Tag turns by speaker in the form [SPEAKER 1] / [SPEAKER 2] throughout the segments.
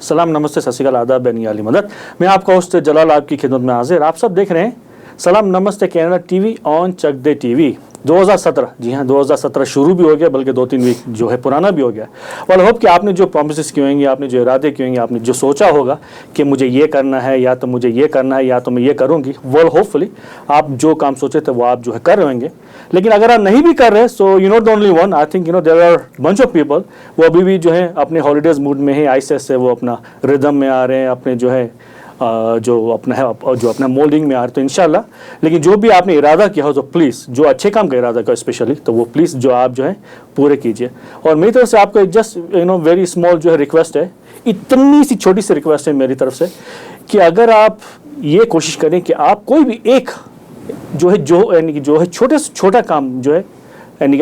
[SPEAKER 1] सलाम नमस्ते सत श्री अकाल आदाब बनी आली मदद। मैं आपका होस्ट जलाल आपकी खिदमत में हाजिर। आप सब देख रहे हैं सलाम नमस्ते Canada TV on Chak De TV 2017। जी हाँ, 2017 शुरू भी हो गया, बल्कि 2-3 वीक जो है पुराना भी हो गया। और होप कि आपने जो प्रॉमिसेस किए होंगे, आपने जो इरादे किए होंगे, आपने जो सोचा होगा कि मुझे ये करना है या तो मुझे ये करना है या तो मैं ये करूँगी, वेल होपफुली आप जो काम सोचे थे वो आप जो है कर रहे होंगे। लेकिन अगर आप नहीं भी कर रहे, so you not the only one, I think there are bunch of people वो अभी भी जो है अपने हॉलीडेज मूड में ही आइसे से वो अपना रिदम में आ रहे हैं, अपने जो है जो अपना मोल्डिंग में आ रहे। तो इंशाल्लाह, लेकिन जो भी आपने इरादा किया हो तो प्लीज़, जो अच्छे काम का इरादा किया स्पेशली, तो वो प्लीज़ जो आप जो है पूरे कीजिए। और मेरी तरफ से आपको जस्ट वेरी स्मॉल जो है रिक्वेस्ट है, इतनी सी छोटी सी रिक्वेस्ट है मेरी तरफ से कि अगर आप ये कोशिश करें कि आप कोई भी एक जो है छोटे से छोटा काम जो है यानी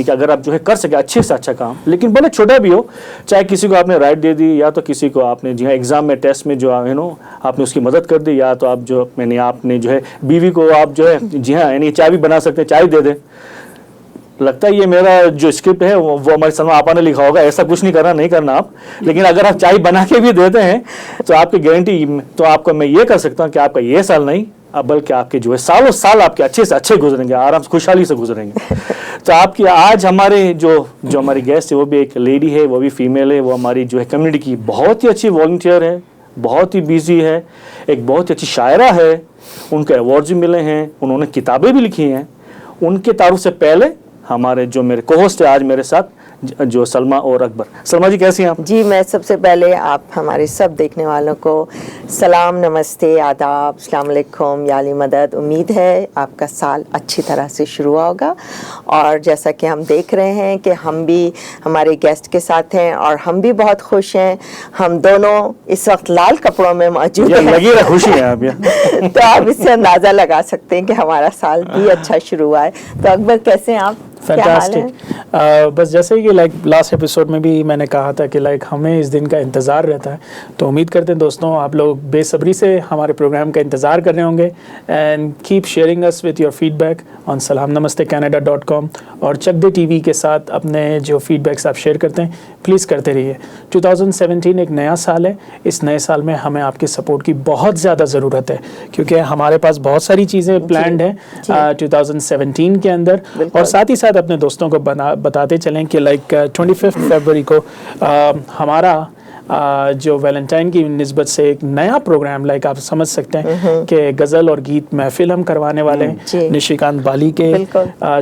[SPEAKER 1] कि अगर आप जो है कर सके अच्छे से अच्छा काम, लेकिन भले छोटा भी हो, चाहे किसी को आपने राइट दे दी या तो किसी को आपने जी हाँ एग्ज़ाम में टेस्ट में जो आपने उसकी मदद कर दी, या तो आप जो आपने जो है बीवी को आप जो है जी हाँ यानी चाय भी बना सकते हैं, चाय दे दें। लगता है ये मेरा जो स्क्रिप्ट है वो हमारे सलमा आपा ने लिखा होगा, ऐसा कुछ नहीं करना आप। लेकिन अगर आप चाय बना के भी देते हैं तो आपकी गारंटी तो आपको मैं ये कर सकता हूँ कि आपका ये साल नहीं, बल्कि आपके जो है सालों साल आपके अच्छे से अच्छे गुजरेंगे, आराम से खुशहाली से गुजरेंगे। तो आपकी आज हमारे जो हमारी गेस्ट है वो भी एक लेडी है, वो भी फीमेल है, वो हमारी जो है कम्युनिटी की बहुत ही अच्छी वॉलंटियर है, बहुत ही बिजी है, एक बहुत ही अच्छी शायरा है, उनको अवार्ड्स भी मिले हैं, उन्होंने किताबें भी लिखी हैं। उनके तारुफ से पहले हमारे जो मेरे को-होस्ट है आज मेरे साथ जो सलमा और अकबर। सलमा जी कैसी हैं आप?
[SPEAKER 2] जी मैं सबसे पहले आप हमारे सब देखने वालों को सलाम नमस्ते आदाब अस्सलाम वालेकुम याली मदद। उम्मीद है आपका साल अच्छी तरह से शुरू होगा, और जैसा कि हम देख रहे हैं कि हम भी हमारे गेस्ट के साथ हैं और हम भी बहुत खुश हैं। हम दोनों इस वक्त लाल कपड़ों में मौजूद हैं,
[SPEAKER 1] लगी रहा खुशी है आप
[SPEAKER 2] तो आप इससे अंदाज़ा लगा सकते हैं कि हमारा साल भी अच्छा शुरू हुआ है। तो अकबर कैसे हैं आप?
[SPEAKER 3] फैंटास्टिक। बस जैसे कि लास्ट एपिसोड में भी मैंने कहा था कि हमें इस दिन का इंतज़ार रहता है, तो उम्मीद करते हैं दोस्तों आप लोग बेसब्री से हमारे प्रोग्राम का इंतज़ार कर रहे होंगे। And keep sharing us with your feedback on salamnamastecanada.com, और चक दे टीवी के साथ अपने जो फीडबैक्स आप शेयर करते हैं प्लीज़ करते रहिए। 2017 एक नया साल है, इस नए साल में हमें आपके सपोर्ट की बहुत ज़्यादा ज़रूरत है, क्योंकि हमारे पास बहुत सारी चीज़ें प्लान्ड हैं 2017 के अंदर। और साथ ही साथ अपने दोस्तों को बताते चलें कि 25 फरवरी को हमारा जो वैलेंटाइन की निस्बत से एक नया प्रोग्राम आप समझ सकते हैं कि गज़ल और गीत महफिल हम करवाने वाले हैं निशिकांत बाली के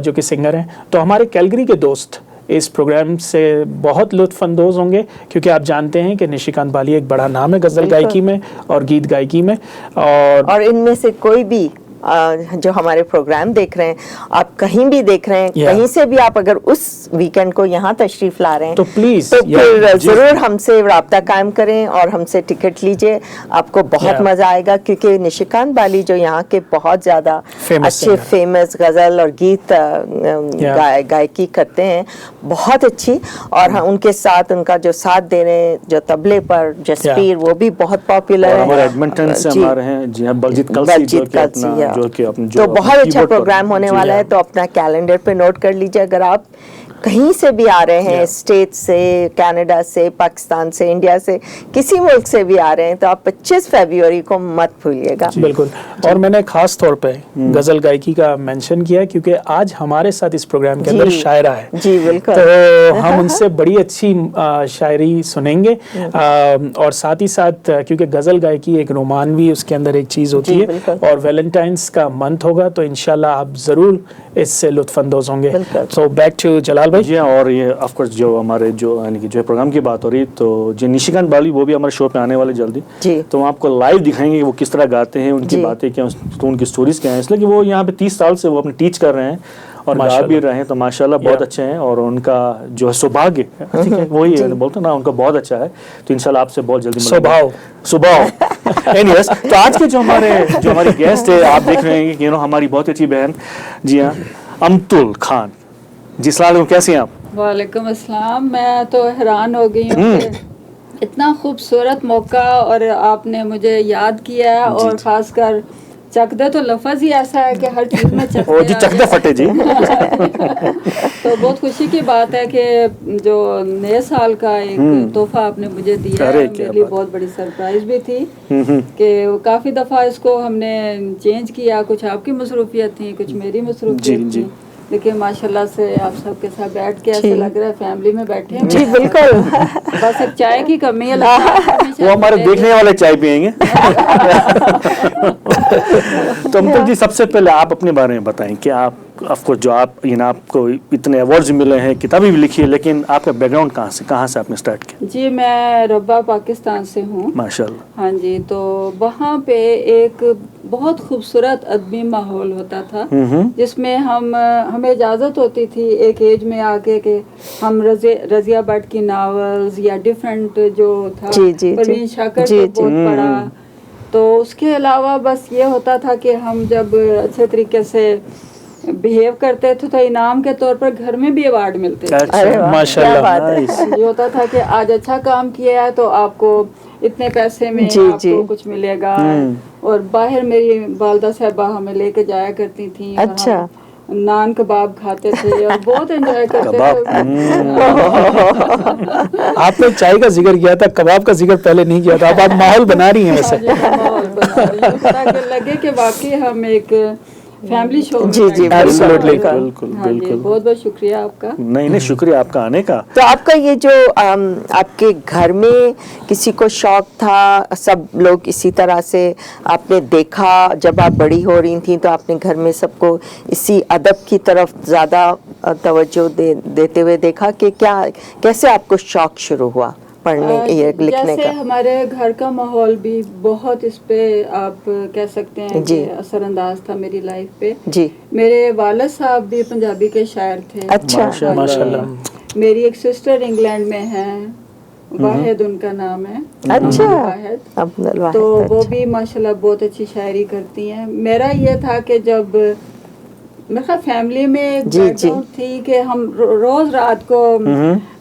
[SPEAKER 3] जो कि सिंगर हैं। तो हमारे कैलगरी के दोस्त इस प्रोग्राम से बहुत लुत्फ़ अंदोज़ होंगे, क्योंकि आप जानते हैं कि निशिकांत बाली एक बड़ा नाम है गज़ल गायकी में और गीत गायकी में। और
[SPEAKER 2] इनमें से कोई भी जो हमारे प्रोग्राम देख रहे हैं, आप कहीं भी देख रहे हैं, कहीं से भी आप अगर उस वीकेंड को यहाँ तशरीफ ला रहे हैं
[SPEAKER 3] तो प्लीज
[SPEAKER 2] तो फिर जरूर हमसे राब्ता कायम करें और हमसे टिकट लीजिए, आपको बहुत मजा आएगा। क्योंकि निशिकांत बाली जो यहाँ के बहुत ज्यादा अच्छे फेमस गजल और गीत गायकी करते हैं, बहुत अच्छी, और उनके साथ उनका जो साथ दे रहे हैं जो तबले पर जसपीर, वो भी बहुत पॉपुलर है।
[SPEAKER 1] एडमिंटन से हमारे हैं जी हाँ बलजीत कलसी,
[SPEAKER 2] तो बहुत अच्छा प्रोग्राम होने वाला है। तो अपना कैलेंडर पे नोट कर लीजिए। अगर आप कहीं से भी आ रहे हैं, स्टेट से, कनाडा से, पाकिस्तान से, इंडिया से, किसी मुल्क से भी आ रहे हैं, तो आप 25 फरवरी को मत भूलिएगा।
[SPEAKER 3] बिल्कुल। और मैंने खास तौर पे गजल गायकी का मेंशन किया क्योंकि आज हमारे साथ इस प्रोग्राम के अंदर शायरा है।
[SPEAKER 2] जी बिल्कुल।
[SPEAKER 3] तो हम उनसे बड़ी अच्छी शायरी सुनेंगे, और साथ ही साथ क्योंकि गजल गायकी एक रोमानवी उसके अंदर एक चीज होती है, और वैलेंटाइंस का मंथ होगा, तो इंशाल्लाह आप जरूर इससे लुत्फ अंदोज होंगे। सो बैक टू जलाल भाई।
[SPEAKER 1] जी हाँ, और ये ऑफ कोर्स जो हमारे जो यानी कि जो प्रोग्राम की बात हो रही, तो जो निशिकांत बाली वो भी हमारे शो पे आने वाले जल्दी, तो हम आपको लाइव दिखाएंगे कि वो किस तरह गाते हैं, उनकी बातें क्या, तो उनकी स्टोरीज क्या हैं। इसलिए कि वो यहाँ पे 30 साल से वो अपने टीच कर रहे हैं और गा भी रहे हैं, तो माशाल्लाह बहुत अच्छे हैं। और उनका जो है सौभाग्य ठीक है वही बोलते ना, उनका बहुत अच्छा है। तो इंशाल्लाह आपसे बहुत जल्दी स्वभाव एनीवेज। तो आज के जो हमारी गेस्ट है, आप देख रहे हैं कि हमारी बहुत अच्छी बहन जी हाँ अमतुल खान जी। सलाम, कैसे हैं आप?
[SPEAKER 4] वालेकुम अस्सलाम। मैं तो हैरान हो गई हूँ, इतना खूबसूरत मौका और आपने मुझे याद किया है, और ख़ासकर चकदे तो लफज ही ऐसा है कि हर चीज में चकदे
[SPEAKER 1] ओ जी, चकदे फटे जी।
[SPEAKER 4] तो बहुत खुशी की बात है कि जो नए साल का एक तोहफा आपने मुझे दिया है, मेरे लिए बहुत बड़ी सरप्राइज भी थी कि काफी दफा इसको हमने चेंज किया, कुछ आपकी मसरूफियत थी, कुछ मेरी मसरूफियत थी, लेकिन माशाल्लाह से आप सबके साथ बैठ के ऐसा लग रहा है फैमिली में बैठे हैं।
[SPEAKER 2] जी बिल्कुल।
[SPEAKER 4] बस एक चाय की कमी है, लगता है
[SPEAKER 1] वो हमारे देखने वाले चाय पियेंगे। तो अंकल जी, सबसे पहले आप अपने बारे में बताएं कि आप ऑफकोर्स जो आप आपको इतने अवार्ड्स मिले हैं, किताबें भी लिखी है, लेकिन आपका बैकग्राउंड कहाँ से आपने स्टार्ट किया?
[SPEAKER 4] जी मैं रब्बा पाकिस्तान से हूँ।
[SPEAKER 1] माशाल्लाह।
[SPEAKER 4] हाँ जी, तो वहाँ पे एक बहुत खूबसूरत अदबी माहौल होता था जिसमें हमें इजाज़त होती थी एक एज में आके कि हम रज़िया भट्ट की नावल्स या डिफरेंट जो था परवीन शाकर को बहुत पढ़ा, तो उसके अलावा बस ये होता था कि हम जब अच्छे तरीके से बिहेव करते थे तो इनाम के तौर पर घर में भी अवार्ड मिलते थे।
[SPEAKER 3] माशाल्लाह।
[SPEAKER 4] ये होता था कि आज अच्छा काम किया है तो आपको इतने पैसे में आपको कुछ मिलेगा, और बाहर मेरी वालदा साहबा हमें लेके जाया करती थी। अच्छा। नान कबाब खाते थे और बहुत एंजॉय करते थे।
[SPEAKER 3] आपने चाय का जिक्र किया था, कबाब का जिक्र पहले नहीं किया था, अब आप माहौल बना रही हैं वैसे।
[SPEAKER 4] माहौल बना रही हूं ताकि लगे कि वाकई हम एक फैमिली शो।
[SPEAKER 2] जी जी
[SPEAKER 3] एब्सोल्युटली,
[SPEAKER 1] बिल्कुल बिल्कुल।
[SPEAKER 4] बहुत बहुत शुक्रिया आपका।
[SPEAKER 1] नहीं शुक्रिया आपका आने का।
[SPEAKER 2] तो आपका ये जो आपके घर में किसी को शौक था, सब लोग इसी तरह से आपने देखा, जब आप बड़ी हो रही थी तो आपने घर में सबको इसी अदब की तरफ ज़्यादा तवज्जो देते हुए देखा कि क्या कैसे आपको शौक शुरू हुआ पढ़ने या लिखने
[SPEAKER 4] जैसे
[SPEAKER 2] का?
[SPEAKER 4] हमारे घर का माहौल भी बहुत इस पे आप कह सकते हैं कि असरअंदाज था मेरी लाइफ पे।
[SPEAKER 2] जी।
[SPEAKER 4] मेरे वालिद साहब भी पंजाबी के शायर थे।
[SPEAKER 2] अच्छा।
[SPEAKER 3] माशाल्लाह।
[SPEAKER 4] मेरी एक सिस्टर इंग्लैंड में है, वाहिद उनका नाम है।
[SPEAKER 2] अच्छा।
[SPEAKER 4] वाहिद। तो वो भी माशाल्लाह बहुत अच्छी शायरी करती हैं। मेरा ये था कि जब मेरा फैमिली में एक बैकग्राउंड थी कि हम रोज रात को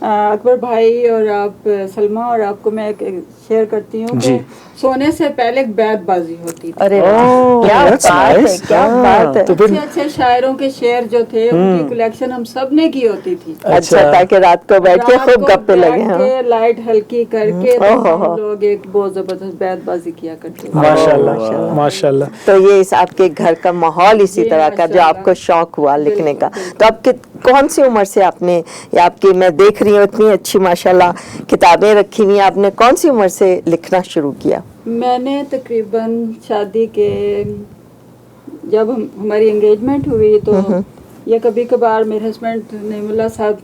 [SPEAKER 4] अकबर भाई और आप सलमा और आपको मैं शेयर करती हूँ कि सोने से पहले एक बैतबाजी होती थी।
[SPEAKER 2] अरे क्या बात है, क्या बात है।
[SPEAKER 4] तो फिर अच्छे शायरों के शेर जो थे उनकी कलेक्शन हम सब ने की होती थी।
[SPEAKER 2] अच्छा, ताकि रात को बैठ के खूब गप्पे लगे।
[SPEAKER 4] लाइट हल्की करके हम लोग एक बहुत जबरदस्त बैतबाजी किया करते थे।
[SPEAKER 3] माशाल्लाह माशाल्लाह।
[SPEAKER 2] तो ये इस आपके घर का माहौल इसी तरह का जो आपको शौक हुआ लिखने का। तो आपके कौन सी उम्र से आपने, या आपकी मैं देख रही हूँ इतनी अच्छी माशाल्लाह किताबें रखी हुई, आपने कौन सी उम्र से लिखना शुरू किया?
[SPEAKER 4] मैंने तकरीबन शादी के जब हमारी एंगेजमेंट हुई तो ये कभी कभार मेरे हस्बैंड नईमुल्लाह साहब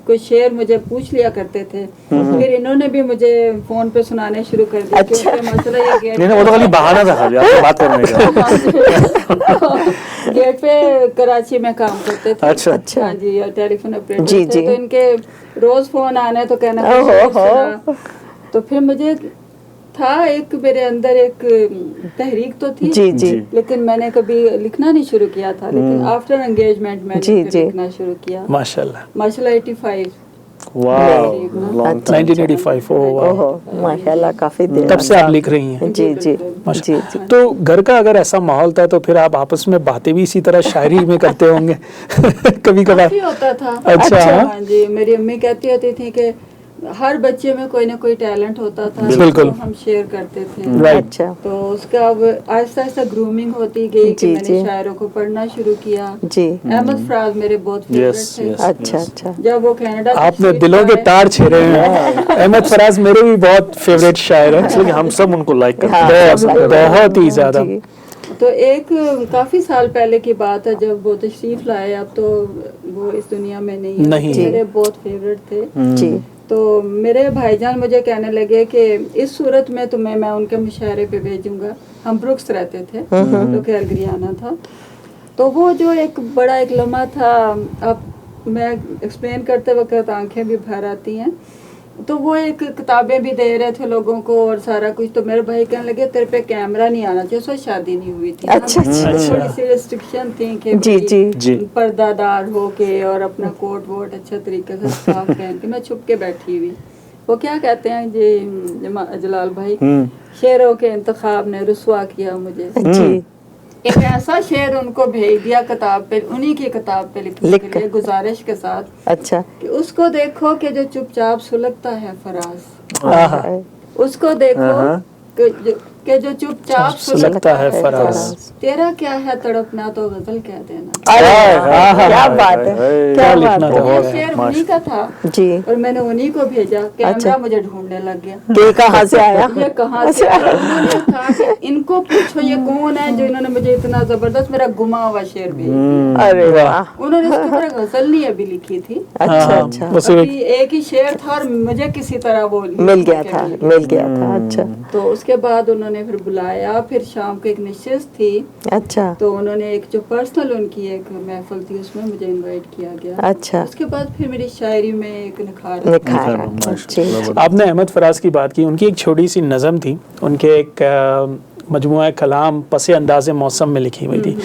[SPEAKER 4] कोई शेर मुझे पूछ लिया करते थे, फिर इन्होंने भी मुझे फोन पे सुनाने शुरू कर दिया।
[SPEAKER 2] अच्छा।
[SPEAKER 4] क्योंकि मसला ये गेट
[SPEAKER 1] नहीं, वो तो खाली बहाना था खाली आपसे बात करने का।
[SPEAKER 4] गेट पे कराची में काम करते थे।
[SPEAKER 1] अच्छा।
[SPEAKER 4] हाँ जी, और टेलीफोन ऑपरेटर
[SPEAKER 2] जी,
[SPEAKER 4] थे।
[SPEAKER 2] जी।
[SPEAKER 4] तो इनके रोज फोन आने तो कहना, तो फिर मुझे था एक मेरे अंदर एक तहरीक तो थी।
[SPEAKER 2] जी जी।
[SPEAKER 4] लेकिन मैंने कभी लिखना नहीं शुरू किया था, लेकिन आफ्टर एंगेजमेंट मैंने लिखना शुरू किया। माशाल्लाह 85।
[SPEAKER 1] वाह,
[SPEAKER 3] 1985।
[SPEAKER 2] ओहो माशाल्लाह, काफी देर
[SPEAKER 3] तब से आप लिख रही हैं।
[SPEAKER 2] जी जी जी।
[SPEAKER 3] तो घर का अगर ऐसा माहौल था तो फिर आप आपस में बातें भी इसी तरह शायरी में करते होंगे? कभी कभार
[SPEAKER 4] होता था।
[SPEAKER 3] अच्छा।
[SPEAKER 4] हाँ जी, मेरी अम्मी कहती होती थी कि हर बच्चे में कोई ना कोई टैलेंट होता था,
[SPEAKER 3] बिल्कुल,
[SPEAKER 4] हम शेयर करते थे।
[SPEAKER 2] अच्छा।
[SPEAKER 4] तो उसका अब आहिस्ता आहिस्ता ग्रूमिंग होती गई कि मैंने शायरों को पढ़ना शुरू किया।
[SPEAKER 2] जी।
[SPEAKER 4] अहमद फराज मेरे बहुत फेवरेट थे।
[SPEAKER 2] अच्छा अच्छा।
[SPEAKER 4] जब वो कनाडा
[SPEAKER 3] आपने दिलों के तार छेड़े हैं। अहमद फराज मेरे भी बहुत फेवरेट शायर हैं,
[SPEAKER 1] हम सब उनको लाइक करते हैं
[SPEAKER 3] बहुत ही ज्यादा।
[SPEAKER 4] तो एक काफी साल पहले की बात है जब वो तशरीफ लाए, अब तो वो इस दुनिया में नहीं है। मेरे बहुत फेवरेट थे
[SPEAKER 2] जी।
[SPEAKER 4] तो मेरे भाईजान मुझे कहने लगे कि इस सूरत में तुम्हें मैं उनके मुशायरे पे भेजूंगा। हम ब्रुक्स रहते थे, तो खैर गरियाना था। तो वो जो एक बड़ा एक लम्हा था, अब मैं एक्सप्लेन करते वक्त आंखें भी भर आती हैं। तो वो एक किताबें भी दे रहे थे लोगों को और सारा कुछ। तो मेरे भाई कहने लगे तेरे पे कैमरा नहीं आना चाहिए, उसमें शादी नहीं हुई थी।
[SPEAKER 2] अच्छा।
[SPEAKER 4] थोड़ी सी रिस्ट्रिक्शन थी कि
[SPEAKER 2] जी
[SPEAKER 4] पर्दादार हो के और अपना कोट वोट अच्छे तरीके से साफ पहन के मैं छुप के बैठी हुई। वो क्या कहते हैं जी जलाल भाई, शेरों के इंतखाब ने रुसवा किया मुझे।
[SPEAKER 2] जी।
[SPEAKER 4] एक ऐसा शेर उनको भेज दिया किताब पे, उन्हीं की किताब पे लिखने के लिए, गुजारिश के साथ
[SPEAKER 2] अच्छा
[SPEAKER 4] कि उसको देखो कि जो चुपचाप सुलगता है फराज,
[SPEAKER 3] आहा,
[SPEAKER 4] उसको देखो कि जो चुपचाप
[SPEAKER 3] सुलगता है फराज,
[SPEAKER 4] तेरा क्या है तड़पना तो गजल कह देना।
[SPEAKER 2] अरे क्या बात है, क्या बात
[SPEAKER 3] लिखना
[SPEAKER 2] है।
[SPEAKER 4] ये शेर उन्हीं का था
[SPEAKER 2] जी,
[SPEAKER 4] और मैंने उन्हीं को भेजा। कैमरा मुझे ढूंढने लग गया
[SPEAKER 2] ये कहाँ से आया?
[SPEAKER 4] ये कहाँ से आया? उन्होंने कहा कि इनको पूछो ये कौन है जो इन्होंने मुझे इतना जबरदस्त मेरा गुमा हुआ शेर भेज दिया।
[SPEAKER 2] अरे वाह,
[SPEAKER 4] उन्होंने इसके ऊपर गजल नहीं अभी लिखी थी,
[SPEAKER 2] अच्छा अच्छा,
[SPEAKER 3] वो सिर्फ
[SPEAKER 4] अभी एक ही शेर था और मुझे किसी तरह वो
[SPEAKER 2] मिल गया था, अच्छा
[SPEAKER 4] तो उसके बाद उन्होंने फिर बुलाया, फिर शाम को एक निश्चित थी,
[SPEAKER 2] अच्छा
[SPEAKER 4] तो उन्होंने एक जो पर्सनल उनकी एक महफिल थी उसमें मुझे इनवाइट किया गया।
[SPEAKER 2] अच्छा,
[SPEAKER 4] उसके बाद फिर मेरी शायरी में एक निखार
[SPEAKER 2] निखार, जी
[SPEAKER 3] आपने अहमद फराज की बात की, उनकी एक छोटी सी नज़म थी, उनके एक मजमुआ कलाम पस अंदाज़ मौसम में लिखी हुई थी।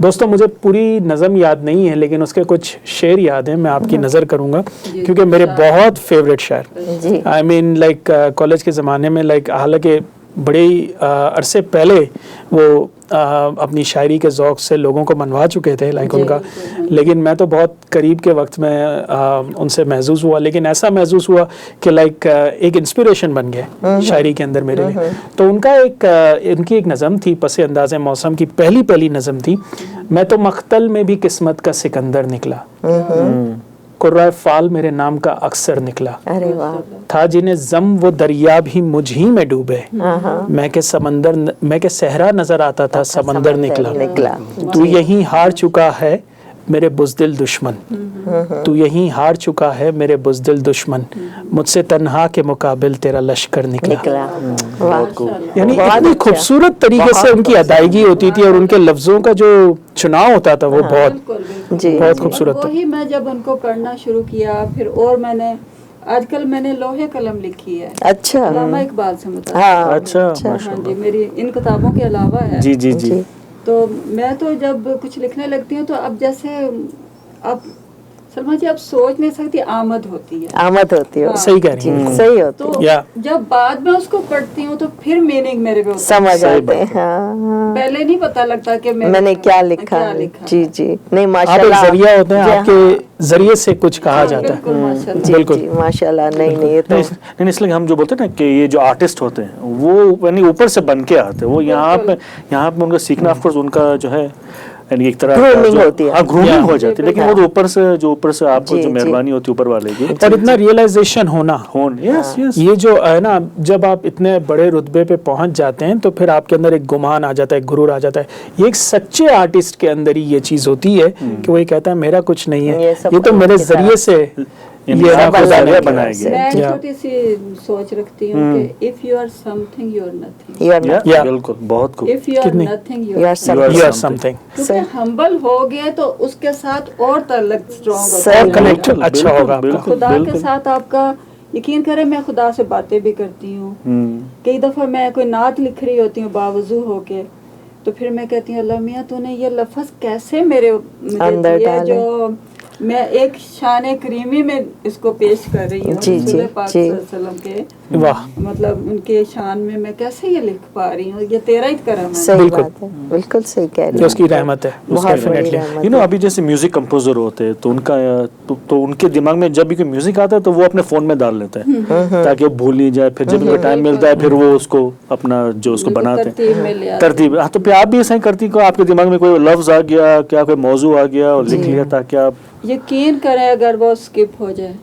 [SPEAKER 3] दोस्तों मुझे पूरी नज़म याद नहीं है लेकिन उसके कुछ शेर याद हैं, मैं आपकी नज़र करूँगा क्योंकि मेरे बहुत फेवरेट शायर,
[SPEAKER 2] जी,
[SPEAKER 3] आई मीन लाइक कॉलेज के ज़माने में, लाइक हालांकि बड़े अरसे पहले वो अपनी शायरी के ज़ौक़ से लोगों को मनवा चुके थे लाइक उनका, लेकिन मैं तो बहुत करीब के वक्त में उनसे महसूस हुआ, लेकिन ऐसा महसूस हुआ कि लाइक एक इंस्पिरेशन बन गए शायरी के अंदर मेरे लिए। तो उनका उनकी एक नज़म थी पस अंदाज़ मौसम की, पहली नज़म थी, मैं तो मख्तल में भी किस्मत का सिकंदर निकला, कुर्रा फाल मेरे नाम का अक्सर निकला,
[SPEAKER 2] अरे वाह,
[SPEAKER 3] था जिन्हें जम वो दरिया भी मुझ ही में डूबे, मैं के सहरा नजर आता था समंदर निकला, तू यहीं हार चुका है मेरे बुज़दिल दुश्मन, तू यहीं हार चुका है मेरे बुज़दिल दुश्मन, मुझसे तन्हा के मुकाबिल तेरा लश्कर निकला। यानी इतनी खूबसूरत तरीके से उनकी अदायगी होती थी और उनके लफ्जों का जो चुनाव होता था वो बहुत खूबसूरत था।
[SPEAKER 4] वही मैं जब उनको पढ़ना शुरू किया फिर, और मैंने आजकल मैंने लोहे कलम लिखी है,
[SPEAKER 2] अच्छा,
[SPEAKER 4] अल्लामा इकबाल से मुताबिक।
[SPEAKER 2] हाँ,
[SPEAKER 1] अच्छा
[SPEAKER 4] हाँ जी, मेरी इन किताबों के अलावा है।
[SPEAKER 1] जी जी जी,
[SPEAKER 4] तो मैं तो जब कुछ लिखने लगती हूँ तो अब जैसे अब सलमा जी आप सोच नहीं सकती, आमद होती है,
[SPEAKER 2] आमद होती है,
[SPEAKER 3] सही कह रही हैं।
[SPEAKER 2] सही होती
[SPEAKER 4] तो
[SPEAKER 3] या
[SPEAKER 4] जब बाद में उसको पढ़ती हूँ तो फिर मीनिंग मेरे को
[SPEAKER 2] समझ आते हैं, हाँ,
[SPEAKER 4] पहले नहीं पता लगता कि
[SPEAKER 2] मैंने क्या लिखा है, जी जी, नहीं
[SPEAKER 3] आप एक
[SPEAKER 2] माशाल्लाह,
[SPEAKER 3] जरिया होते हैं,
[SPEAKER 2] जी,
[SPEAKER 3] आपके जरिए से कुछ कहा जाता है।
[SPEAKER 4] बिल्कुल माशाल्लाह।
[SPEAKER 2] जी
[SPEAKER 3] बिल्कुल।
[SPEAKER 2] जी माशाल्लाह, नहीं ये तो
[SPEAKER 1] नहीं इसलिए हम जो बोलते हैं ना कि ये जो आर्टिस्ट होते हैं वो यानी ऊपर से बन के आते हैं, वो यहाँ पे उनका सीखना ऑफ कोर्स उनका जो है यानी एक तरह
[SPEAKER 2] Grooming होती है।
[SPEAKER 1] ग्रूमिंग हो जाती है, लेकिन वो ऊपर से आपको जो मेहरबानी होती है ऊपर वाले की,
[SPEAKER 3] और इतना रियलाइजेशन होना,
[SPEAKER 1] यस यस,
[SPEAKER 3] ये जो है ना, जब आप इतने बड़े रुतबे पे पहुंच जाते हैं तो फिर आपके अंदर एक गुमान आ जाता है, एक गुरूर आ जाता है। ये एक सच्चे आर्टिस्ट के अंदर ही ये चीज होती है कि वो ये कहता है मेरा कुछ नहीं है, ये तो मेरे जरिए से ये
[SPEAKER 1] जरिया बनाया गया।
[SPEAKER 4] मैं छोटी सी सोच रखती हूँ कि if you are something you are nothing,
[SPEAKER 2] you are not,
[SPEAKER 3] या
[SPEAKER 1] बिल्कुल, बहुत खूब।
[SPEAKER 4] इफ यू आर
[SPEAKER 3] कितनी?
[SPEAKER 4] Nothing
[SPEAKER 2] you
[SPEAKER 4] you
[SPEAKER 2] are
[SPEAKER 4] are
[SPEAKER 2] something,
[SPEAKER 3] You are something।
[SPEAKER 4] क्योंकि हम्बल हो गए तो उसके साथ और तलक स्ट्रॉन्ग होता
[SPEAKER 2] सही
[SPEAKER 4] है।
[SPEAKER 3] कनेक्ट अच्छा होगा आपका।
[SPEAKER 1] बिल्कुल
[SPEAKER 4] खुदा के
[SPEAKER 1] बिल्कुल।
[SPEAKER 4] साथ आपका यकीन करें, मैं खुदा से बातें भी करती हूँ। कई दफ़ा मैं कोई नात लिख रही होती हूँ बावजू होके, तो फिर मैं कहती हूँ अल्लाह मियाँ तूने ये लफ्ज़ कैसे मुझे
[SPEAKER 2] अंदर
[SPEAKER 4] दिए
[SPEAKER 2] डाले।
[SPEAKER 4] जो मैं एक शान करीमी में इसको पेश कर रही हूँ,
[SPEAKER 2] जी, जी,
[SPEAKER 4] रसूल पाक
[SPEAKER 2] जी।
[SPEAKER 4] सल्लल्लाहु अलैहि वसल्लम के,
[SPEAKER 3] वाह,
[SPEAKER 4] मतलब उनके शान में मैं कैसे ये लिख पा रही हूँ, ये तेरा ही करम है।
[SPEAKER 2] सही
[SPEAKER 3] बिल्कुल।
[SPEAKER 2] बात है, बिल्कुल सही कह रही
[SPEAKER 3] ये
[SPEAKER 2] हैं,
[SPEAKER 3] उसकी रहमत है,
[SPEAKER 2] बहुत बड़ी
[SPEAKER 3] डेफिनेटली।
[SPEAKER 2] रहमत है।
[SPEAKER 1] अभी जैसे म्यूजिक कंपोजर होते हैं तो उनका तो उनके दिमाग में जब भी कोई म्यूजिक आता है तो वो अपने फोन में डाल लेते हैं ताकि वो भूल नहीं जाए, फिर जब उनको टाइम मिलता है फिर वो उसको अपना जो उसको
[SPEAKER 4] बिल्कुल
[SPEAKER 1] बनाते
[SPEAKER 4] तरतीब में ले
[SPEAKER 1] हैं
[SPEAKER 4] आते हैं।
[SPEAKER 1] तरतीब। हाँ, तो फिर आप भी ऐसा ही करती को आपके दिमाग में कोई लफ्ज आ गया, क्या कोई मौजू आ गया और लिख लिया ताकि आप
[SPEAKER 4] यकीन करें अगर वो स्किप हो जाए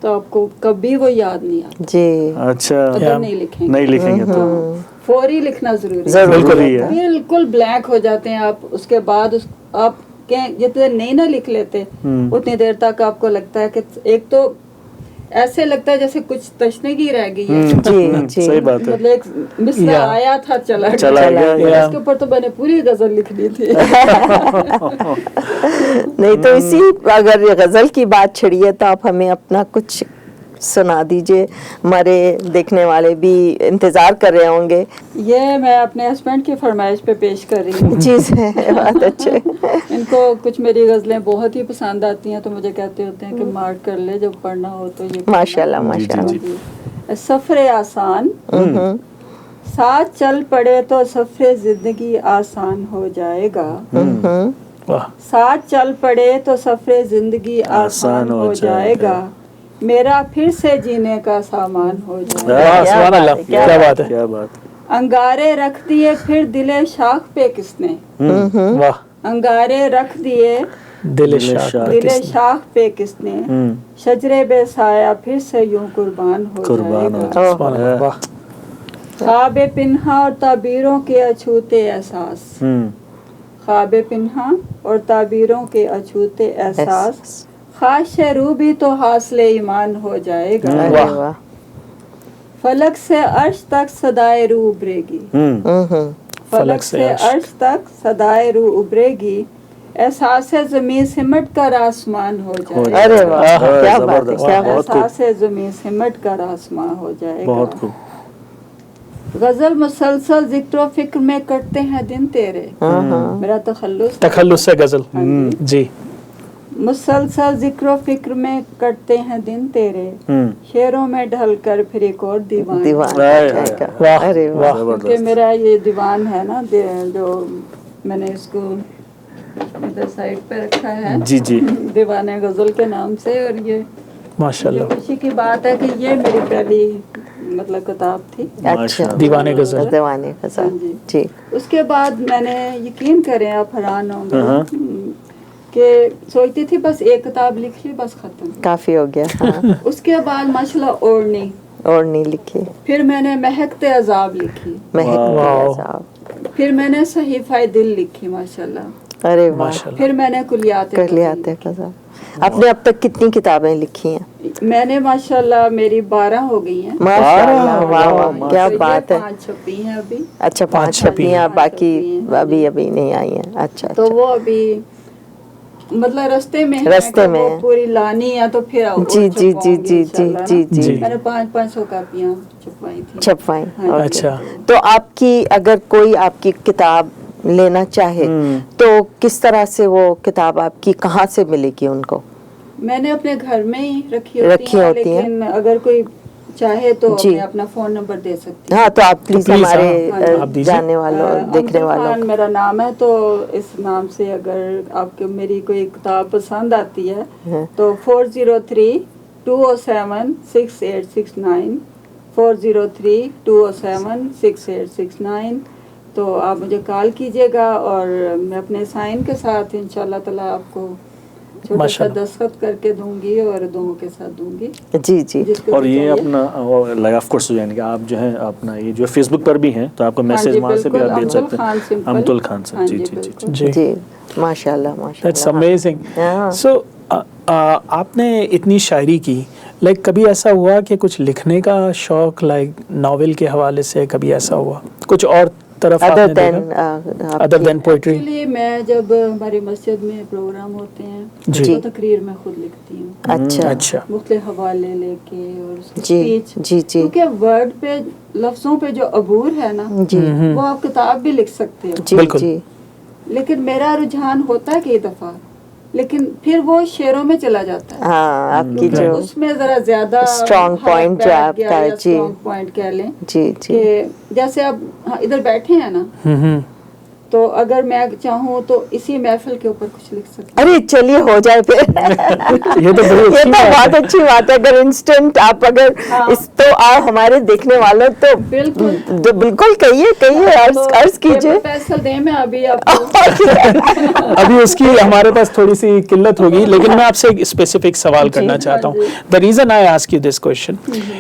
[SPEAKER 4] तो आपको कभी वो याद नहीं आता,
[SPEAKER 2] जी,
[SPEAKER 1] अच्छा
[SPEAKER 4] अगर नहीं लिखेंगे
[SPEAKER 1] नहीं लिखेंगे तो
[SPEAKER 4] फौरी लिखना जरूरी
[SPEAKER 1] जरूरी है।
[SPEAKER 4] बिल्कुल ब्लैंक हो जाते हैं आप, उसके बाद आप जितने नहीं ना लिख लेते उतनी देर तक आपको लगता है कि एक तो ऐसे लगता है जैसे कुछ तशनगी रह गई है।
[SPEAKER 2] जी जी,
[SPEAKER 1] सही बात है।
[SPEAKER 4] मतलब एक मिसरा आया था चला
[SPEAKER 1] गया, या।
[SPEAKER 4] इसके ऊपर तो मैंने पूरी गजल लिख दी थी।
[SPEAKER 2] नहीं तो इसी अगर ये गजल की बात छिड़ी है तो आप हमें अपना कुछ सुना दीजिए, हमारे देखने वाले भी इंतजार कर रहे होंगे।
[SPEAKER 4] ये मैं अपने हस्बैंड की फरमाइश पे पेश कर रही हूँ।
[SPEAKER 2] जी बहुत अच्छे,
[SPEAKER 4] इनको कुछ मेरी गजलें बहुत ही पसंद आती हैं तो मुझे कहते होते हैं कि मार्क कर ले जब पढ़ना हो तो ये
[SPEAKER 2] माशाल्लाह माशाल्लाह।
[SPEAKER 4] सफर आसान ساتھ چل پڑے تو سفر زندگی آسان ہو جائے گا.
[SPEAKER 3] واہ
[SPEAKER 4] ساتھ چل پڑے تو سفر زندگی آسان ہو جائے گا. میرا پھر سے جینے کا سامان ہو جائے گا.
[SPEAKER 3] واہ سبحان اللہ کیا بات ہے.
[SPEAKER 1] کیا بات.
[SPEAKER 4] انگارے رکھ دیے پھر دل شاخ پہ کس نے.
[SPEAKER 3] واہ
[SPEAKER 4] انگارے رکھ دیے
[SPEAKER 3] دل شاخ
[SPEAKER 4] دل شاخ پہ کس نے. شجرے بے سایہ پھر سے یوں قربان ہو جائے گا.
[SPEAKER 3] سبحان اللہ. واہ
[SPEAKER 4] خواب پنہا اور تعبیروں کے اچھوتے احساس. خواب پنہا اور تعبیروں کے اچھوتے احساس. خواہش روح بھی تو حاصل ایمان ہو جائے گا.
[SPEAKER 3] واہ
[SPEAKER 4] فلک سے عرش تک صدائے روح ابھرے گی. فلک سے عرش تک صدائے روح ابھرے گی. احساس زمین سمٹ کر آسمان ہو جائے گا.
[SPEAKER 2] ارے واہ کیا بات ہے کیا بات.
[SPEAKER 4] احساس زمین سمٹ کر آسمان ہو جائے گا.
[SPEAKER 1] بہت خوب.
[SPEAKER 4] غزل مسلسل ذکر و فکر میں کٹتے ہیں دن تیرے. میرا
[SPEAKER 3] تخلص سے غزل. جی.
[SPEAKER 4] مسلسل ذکر و فکر میں کٹتے ہیں دن تیرے. شعروں میں ڈھل کر پھر ایک اور دیوان.
[SPEAKER 2] ارے واہ.
[SPEAKER 4] کیونکہ میرا یہ دیوان ہے نا جو میں نے اس کو ادھر سائڈ پہ رکھا ہے.
[SPEAKER 1] جی جی.
[SPEAKER 4] دیوان غزل کے نام سے. اور یہ
[SPEAKER 3] ماشاءاللہ
[SPEAKER 4] خوشی کی بات ہے کہ یہ میری پہلی مطلب کتاب تھی.
[SPEAKER 2] اچھا
[SPEAKER 3] دیوان غزل.
[SPEAKER 2] دیوان غزل. جی.
[SPEAKER 4] اس کے بعد میں نے یقین کریں آپ حیران ہوں گے کہ سوچتی تھی بس ایک کتاب لکھ لی بس ختم
[SPEAKER 2] کافی ہو گیا.
[SPEAKER 4] اس کے بعد ماشاءاللہ
[SPEAKER 2] اور نہیں لکھی.
[SPEAKER 4] پھر میں نے مہکتے عذاب لکھی.
[SPEAKER 2] مہکتے عذاب.
[SPEAKER 4] پھر میں نے صحیفہ دل لکھی ماشاءاللہ.
[SPEAKER 2] ارے واہ.
[SPEAKER 4] پھر میں نے کلیات
[SPEAKER 2] غزل. آپ نے اب تک کتنی کتابیں لکھی ہیں؟
[SPEAKER 4] میں نے ماشاءاللہ میری 12 ہو گئی ہیں.
[SPEAKER 2] ماشاءاللہ. واہ کیا بات ہے.
[SPEAKER 4] 5 چھپی ہیں ابھی.
[SPEAKER 2] اچھا 5 چھپی ہیں. باقی ابھی نہیں آئی ہیں. اچھا
[SPEAKER 4] تو وہ ابھی مطلب رستے میں پوری لانی ہے تو پھر
[SPEAKER 2] جی جی جی جی جی جی جی
[SPEAKER 4] میں نے 500 کاپیاں چھپوائی تھی.
[SPEAKER 2] چھپوائی.
[SPEAKER 3] اچھا.
[SPEAKER 2] تو آپ کی اگر کوئی آپ کی کتاب لینا چاہے تو کس طرح سے وہ کتاب آپ کی کہاں سے ملے گی ان کو؟
[SPEAKER 4] میں نے اپنے گھر میں ہی رکھی ہوتی ہیں لیکن اگر کوئی چاہے تو میں اپنا فون نمبر دے سکتی ہوں.
[SPEAKER 2] ہاں تو آپ پلیز ہمارے جاننے والوں دیکھنے والوں. میرا
[SPEAKER 4] نام ہے تو اس نام سے اگر آپ کو میری کوئی کتاب پسند آتی ہے تو 403-207-6869 403-207-6869 تو آپ مجھے کال کیجیے گا اور میں اپنے سائن کے ساتھ انشاءاللہ تعالیٰ آپ کو چھوٹا سا دستخط کر کے دوں گی اور دونوں کے ساتھ دوں گی.
[SPEAKER 2] جی جی.
[SPEAKER 1] اور یہ اپنا لائف آف کورس یعنی کہ آپ جو ہے اپنا یہ جو فیس بک پر بھی ہیں تو آپ کو میسج وہاں سے بھی آپ بھیج سکتے ہیں. امتل خان سے. جی جی
[SPEAKER 2] جی جی. ماشاءاللہ ماشاءاللہ.
[SPEAKER 3] That's amazing. So آپ نے اتنی شاعری کی لائک کبھی ایسا ہوا کہ کچھ لکھنے کا شوق لائک ناول کے حوالے سے کبھی ایسا ہوا کچھ اور طرف ادر دین پوئٹری؟
[SPEAKER 4] ایکچولی میں جب ہماری مسجد میں پروگرام ہوتے ہیں تو تقریر میں خود لکھتی ہوں.
[SPEAKER 2] اچھا
[SPEAKER 3] اچھا.
[SPEAKER 4] مختلف حوالے لے کے اور
[SPEAKER 2] اسپیچ. جی جی.
[SPEAKER 4] کیونکہ ورڈ پہ لفظوں پہ جو عبور ہے نا وہ آپ کتاب بھی لکھ سکتے ہو.
[SPEAKER 3] بالکل.
[SPEAKER 4] لیکن میرا رجحان ہوتا ہے کئی دفعہ لیکن پھر وہ شعروں میں چلا جاتا ہے.
[SPEAKER 2] ہاں آپ کی جو
[SPEAKER 4] اس میں ذرا زیادہ
[SPEAKER 2] اسٹرانگ پوائنٹ جو آپ کا ہے. جی
[SPEAKER 4] پوائنٹ کہہ لیں.
[SPEAKER 2] جی جی.
[SPEAKER 4] کہ جیسے اب ادھر بیٹھے ہیں نا تو اگر میں چاہوں تو اسی محفل کے اوپر کچھ لکھ سکتی.
[SPEAKER 2] ارے چلیے ہو جائے پھر. یہ تو بہت اچھی بات ہے. اگر انسٹنٹ آپ اگر اس تو ہمارے دیکھنے والوں تو بالکل کہیے عرض کیجیے.
[SPEAKER 4] فیصل دیں میں ابھی
[SPEAKER 3] ابھی اس کی ہمارے پاس تھوڑی سی قلت ہوگی لیکن میں آپ سے ایک اسپیسیفک سوال کرنا چاہتا ہوں. The reason I ask you this question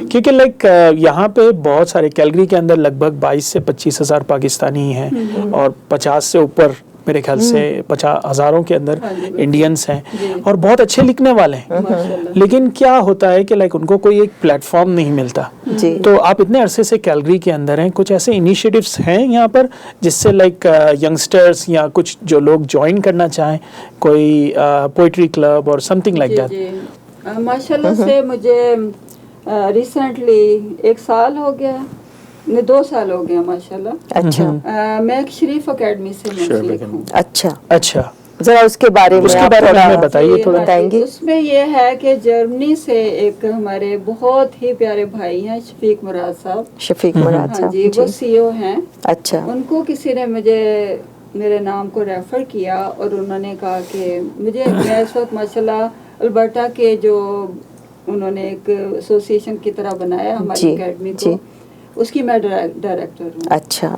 [SPEAKER 3] کیونکہ لائک یہاں پہ بہت سارے کیلگری کے اندر لگ بھگ 22 سے 25 ہزار پاکستانی ہیں اور 50 سے اوپر میرے خیال سے 50 ہزاروں کے اندر انڈینس ہیں اور بہت اچھے لکھنے والے ہیں. لیکن کیا ہوتا ہے کہ لائک ان کو کوئی ایک پلیٹ فارم نہیں ملتا. تو آپ اتنے عرصے سے کیلگری کے اندر ہیں کچھ ایسے انیشیٹیوز ہیں یہاں پر جس سے لائک ینگسٹرز یا کچھ جو لوگ جوائن کرنا چاہیں کوئی پوئٹری کلب اور سم تھنگ لائک دیٹ؟
[SPEAKER 4] ماشاءاللہ سے مجھے ریسنٹلی 1 سال ہو گیا 2 سال ہو گیا ماشاءاللہ.
[SPEAKER 2] اچھا.
[SPEAKER 4] میں ایک شریف اکیڈمی سے منسلک ہوں.
[SPEAKER 2] اچھا
[SPEAKER 3] اچھا.
[SPEAKER 2] ذرا اس کے بارے میں آپ
[SPEAKER 3] ہمیں بتائیے تھوڑا.
[SPEAKER 2] بتائیں گے.
[SPEAKER 4] اس میں یہ ہے کہ جرمنی سے ایک ہمارے بہت ہی پیارے بھائی ہیں شفیق مراد صاحب.
[SPEAKER 2] شفیق مراد صاحب
[SPEAKER 4] جی وہ سی او ہیں.
[SPEAKER 2] اچھا.
[SPEAKER 4] ان کو کسی نے میرے نام کو ریفر کیا اور انہوں نے کہا کہ میں اس وقت ماشاءاللہ البرٹا کے جو انہوں نے ایک ایسوسیشن کی طرح بنایا ہماری اکیڈمی کو, اس کی میں ڈائریکٹر ہوں.
[SPEAKER 2] اچھا.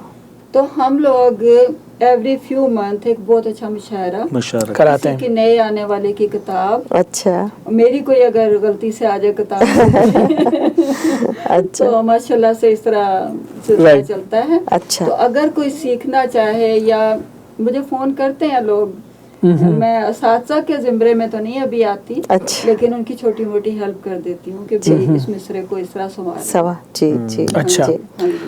[SPEAKER 4] تو ہم لوگ ایوری فیو منتھ ایک بہت اچھا مشاعرہ
[SPEAKER 3] کراتے ہیں.
[SPEAKER 4] کسی کی نئے آنے والے کی کتاب,
[SPEAKER 2] اچھا,
[SPEAKER 4] میری کوئی اگر غلطی سے آ جائے کتاب تو ماشاءاللہ سے اس طرح سلسلہ چلتا ہے.
[SPEAKER 2] اچھا.
[SPEAKER 4] تو اگر کوئی سیکھنا چاہے یا مجھے فون کرتے ہیں لوگ, میں اساتذہ کے زمرے میں تو نہیں ابھی آتی, لیکن ان کی چھوٹی موٹی ہیلپ کر دیتی ہوں کہ اس مصرے کو اس طرح سنوار.
[SPEAKER 2] جی جی.
[SPEAKER 3] اچھا.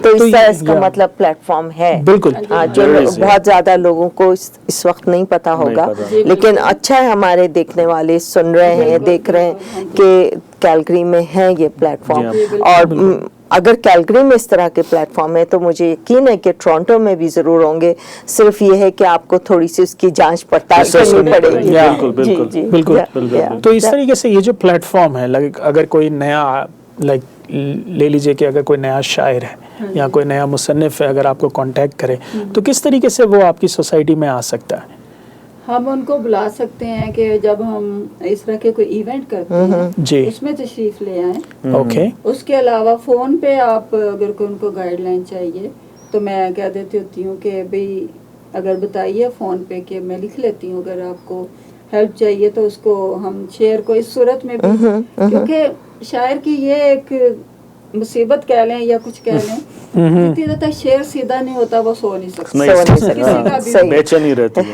[SPEAKER 2] تو اس طرح اس کا مطلب پلیٹ فارم ہے.
[SPEAKER 3] بالکل.
[SPEAKER 2] جو بہت زیادہ لوگوں کو اس وقت نہیں پتا ہوگا, لیکن اچھا ہے ہمارے دیکھنے والے سن رہے ہیں, دیکھ رہے ہیں کہ کیلگری میں ہے یہ پلیٹ فارم. اور اگر کیلگری میں اس طرح کے پلیٹ فارم ہے تو مجھے یقین ہے کہ ٹورانٹو میں بھی ضرور ہوں گے. صرف یہ ہے کہ آپ کو تھوڑی سی اس کی جانچ پڑتال کرنی پڑے گی.
[SPEAKER 3] بالکل. تو اس طریقے سے یہ جو پلیٹ فارم ہے, اگر کوئی نیا لے لیجئے کہ اگر کوئی نیا شاعر ہے یا کوئی نیا مصنف ہے, اگر آپ کو کانٹیکٹ کرے تو کس طریقے سے وہ آپ کی سوسائٹی میں آ سکتا ہے؟
[SPEAKER 4] ہم ان کو بلا سکتے ہیں کہ جب ہم اس طرح کے کوئی ایونٹ کرتے ہیں
[SPEAKER 3] جی
[SPEAKER 4] اس میں تشریف لے آئیں.
[SPEAKER 3] اوکے.
[SPEAKER 4] اس کے علاوہ فون پہ آپ اگر کوئی ان کو گائیڈ لائن چاہیے تو میں کہہ دیتی ہوتی ہوں کہ بھئی اگر بتائیے فون پہ کہ میں لکھ لیتی ہوں, اگر آپ کو ہیلپ چاہیے تو اس کو ہم شیئر کو اس صورت میں بھی, کیونکہ شاعر کی یہ ایک مصیبت کہہ لیں یا کچھ کہہ لیں, جتنی دیر تک شعر سیدھا نہیں ہوتا وہ سو نہیں سکتا,
[SPEAKER 1] بے چینی رہتی ہے.